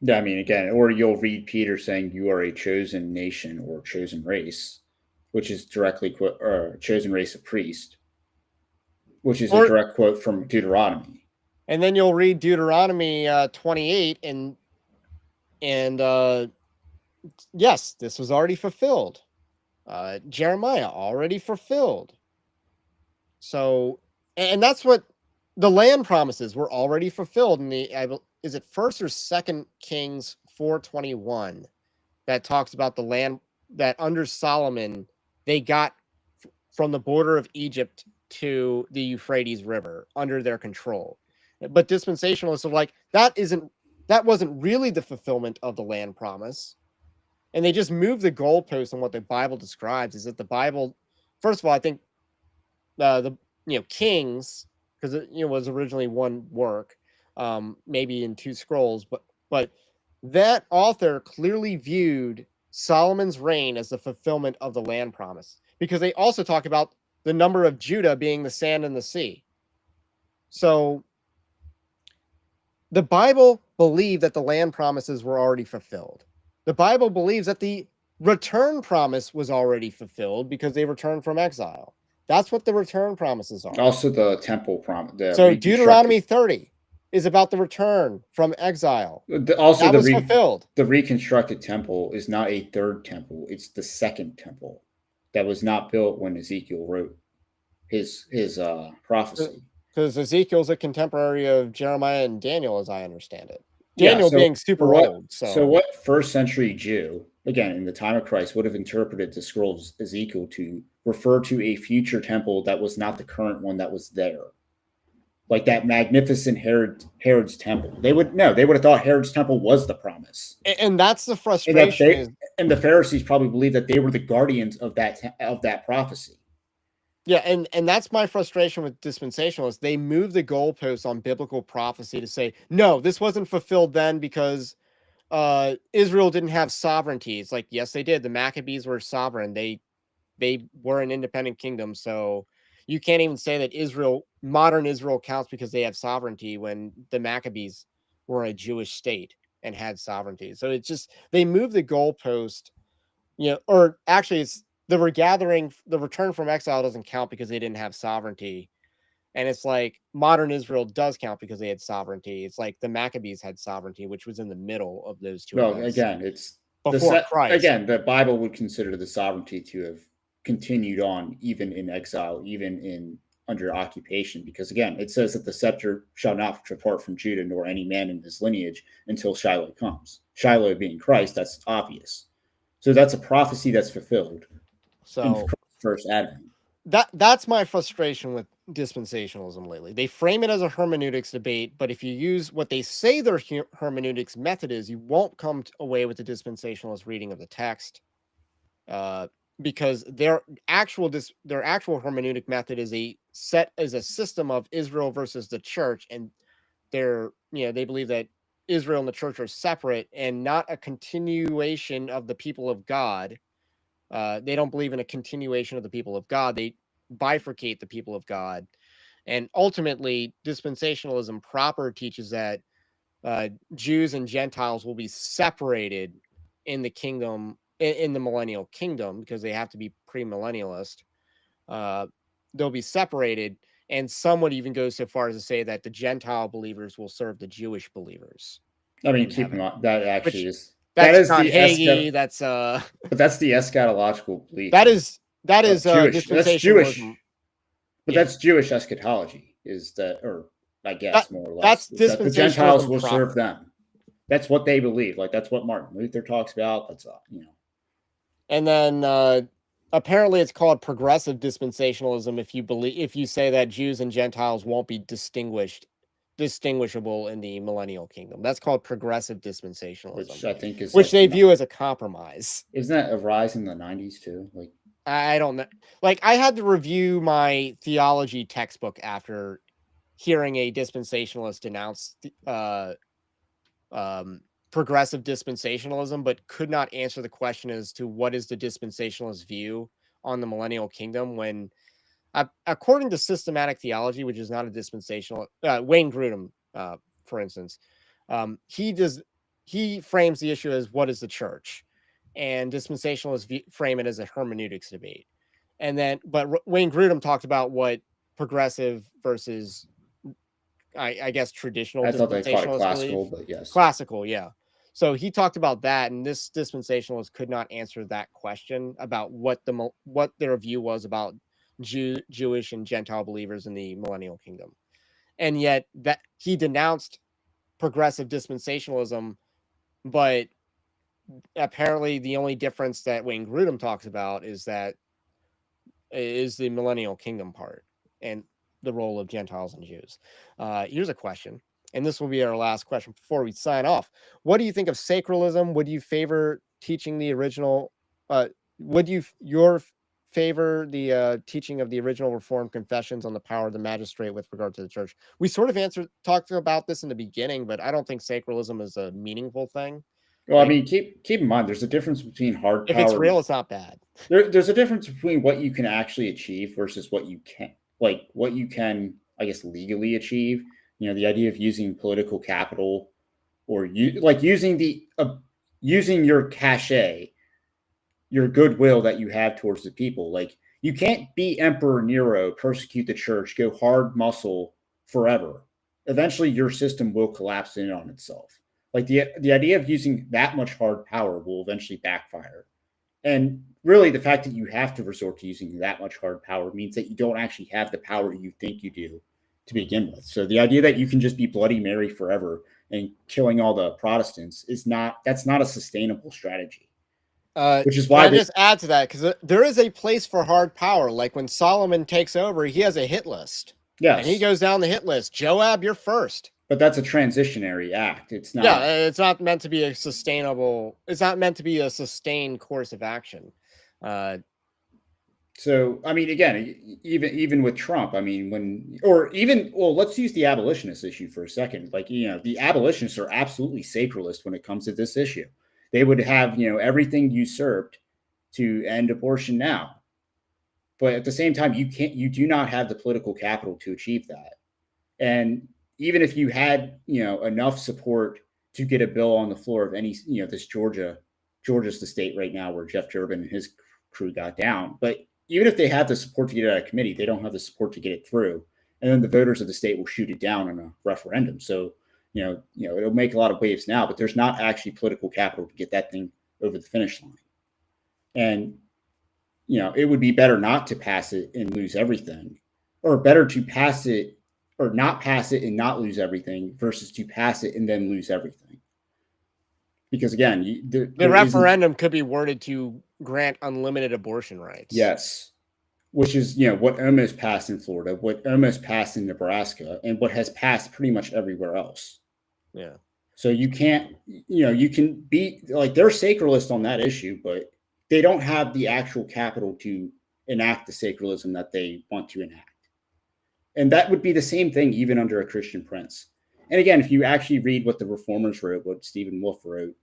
Yeah, I mean, again, or you'll read Peter saying you are a chosen nation or chosen race, which is directly chosen race of priest, which is a direct quote from Deuteronomy. And then you'll read Deuteronomy 28 and yes, this was already fulfilled. Jeremiah already fulfilled. So, and that's what the land promises were already fulfilled in is it 1st or 2nd Kings 4:21 that talks about the land that under Solomon they got from the border of Egypt to the Euphrates River under their control. But dispensationalists are like, that wasn't really the fulfillment of the land promise. And they just move the goalpost on what the Bible describes. Is that the Bible, first of all, I think the Kings, because it was originally one work, maybe in 2 scrolls, but that author clearly viewed Solomon's reign as the fulfillment of the land promise, because they also talk about the number of Judah being the sand in the sea. So the Bible believed that the land promises were already fulfilled. The Bible believes that the return promise was already fulfilled because they returned from exile. That's what the return promises are. Also, the temple promise. So Deuteronomy 30 is about the return from exile. That was fulfilled. The reconstructed temple is not a 3rd temple; it's the 2nd temple that was not built when Ezekiel wrote his prophecy. Because Ezekiel's a contemporary of Jeremiah and Daniel, as I understand it. Daniel being super old. So what 1st century Jew, again, in the time of Christ, would have interpreted the scroll of Ezekiel to refer to a future temple that was not the current one that was there? Like that magnificent Herod's temple. They would have thought Herod's temple was the promise. And that's the frustration. And the Pharisees probably believed that they were the guardians of that prophecy. Yeah, and that's my frustration with dispensationalists. They move the goalposts on biblical prophecy to say, no, this wasn't fulfilled then because Israel didn't have sovereignty. It's like, yes, they did. The Maccabees were sovereign. They were an independent kingdom. So, you can't even say that modern Israel counts because they have sovereignty when the Maccabees were a Jewish state and had sovereignty. So it's just, they move the goalpost, or actually it's the return from exile doesn't count because they didn't have sovereignty. And it's like modern Israel does count because they had sovereignty. It's like the Maccabees had sovereignty, which was in the middle of those two events. Again, it's before Christ. Again, the Bible would consider the sovereignty to have continued on even in exile, even under occupation, because again, it says that the scepter shall not depart from Judah, nor any man in his lineage until Shiloh comes. Shiloh being Christ, that's obvious. So that's a prophecy that's fulfilled in Christ's first advent. That's my frustration with dispensationalism lately. They frame it as a hermeneutics debate, but if you use what they say their hermeneutics method is, you won't come away with the dispensationalist reading of the text, because their actual hermeneutic method is a system of Israel versus the church, and they believe that Israel and the church are separate and not a continuation of the people of God. They don't believe in a continuation of the people of God. They bifurcate the people of God. And ultimately, dispensationalism proper teaches that Jews and Gentiles will be separated in the kingdom, in the millennial kingdom, because they have to be premillennialist. They'll be separated. And some would even go so far as to say that the Gentile believers will serve the Jewish believers. I mean, keep in mind, that actually is... That's not Hagee. But that's the eschatological belief. That is Jewish. That's Jewish. But Yeah. that's Jewish eschatology. Is that, or I guess more or less, that's that the Gentiles will serve them. That's what they believe. Like that's what Martin Luther talks about. That's And then apparently it's called progressive dispensationalism if you say that Jews and Gentiles won't be distinguishable in the millennial kingdom. That's called progressive dispensationalism, which I think is they view as a compromise. Isn't that a rise in the 90s too? Like I don't know. Like I had to review my theology textbook after hearing a dispensationalist denounce progressive dispensationalism, but could not answer the question as to what is the dispensationalist view on the millennial kingdom when, according to systematic theology, which is not a dispensational, Wayne Grudem, for instance, he frames the issue as what is the church, and dispensationalists frame it as a hermeneutics debate. And then, but Wayne Grudem talked about what progressive versus, I guess, traditional. I thought they called it classical, believe. But yes, classical, yeah. So he talked about that, and this dispensationalist could not answer that question about what their view was about Jewish and Gentile believers in the millennial kingdom, and yet that he denounced progressive dispensationalism, but apparently the only difference that Wayne Grudem talks about is the millennial kingdom part and the role of Gentiles and Jews. Here's a question, and this will be our last question before we sign off. What do you think of sacralism? Would you favor teaching the original? Would you favor the teaching of the original Reformed confessions on the power of the magistrate with regard to the church? We sort of talked about this in the beginning, but I don't think sacralism is a meaningful thing. Well, I mean, keep in mind, there's a difference between hard power. If it's real, it's not bad. There's a difference between what you can actually achieve versus what you can, I guess, legally achieve. The idea of using political capital or using your cachet, your goodwill that you have towards the people. Like, you can't be Emperor Nero, persecute the church, go hard muscle forever. Eventually, your system will collapse in on itself. Like the idea of using that much hard power will eventually backfire. And really, the fact that you have to resort to using that much hard power means that you don't actually have the power you think you do to begin with. So the idea that you can just be Bloody Mary forever and killing all the Protestants that's not a sustainable strategy. Which is why I just add to that, because there is a place for hard power. Like when Solomon takes over, he has a hit list. Yes. And he goes down the hit list. Joab, you're first. But that's a transitionary act. It's not. Yeah, it's not meant to be a sustainable. It's not meant to be a sustained course of action. So, I mean, again, even with Trump, I mean, let's use the abolitionist issue for a second. Like, the abolitionists are absolutely sacralist when it comes to this issue. They would have, everything usurped to end abortion now. But at the same time, you do not have the political capital to achieve that. And even if you had, enough support to get a bill on the floor of any, this Georgia's the state right now where Jeff Durbin and his crew got down. But even if they have the support to get it out of committee, they don't have the support to get it through. And then the voters of the state will shoot it down in a referendum. So, it'll make a lot of waves now, but there's not actually political capital to get that thing over the finish line. And, it would be better not to pass it and lose everything, or better to pass it or not pass it and not lose everything versus to pass it and then lose everything. Because again, the referendum could be worded to grant unlimited abortion rights. Yes. Which is, what almost passed in Florida, what almost passed in Nebraska, and what has passed pretty much everywhere else. Yeah. So you can't, you can be like, they're sacralist on that issue, but they don't have the actual capital to enact the sacralism that they want to enact. And that would be the same thing even under a Christian prince. And again, if you actually read what the reformers wrote, what Stephen Wolfe wrote,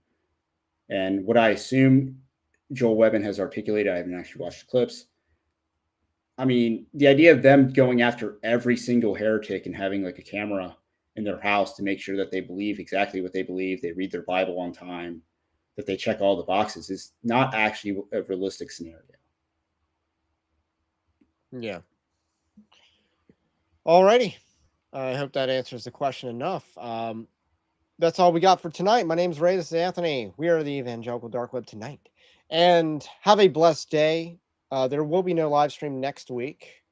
and what I assume Joel Webbin has articulated, I haven't actually watched the clips. I mean, the idea of them going after every single heretic and having like a camera in their house to make sure that they believe exactly what they believe, they read their Bible on time, that they check all the boxes, is not actually a realistic scenario. Yeah. Alrighty. I hope that answers the question enough. That's all we got for tonight. My name's Ray. This is Anthony. We are the Evangelical Dark Web tonight. And have a blessed day. There will be no live stream next week.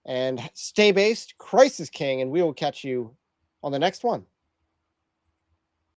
And stay based. Christ is King. And we will catch you on the next one.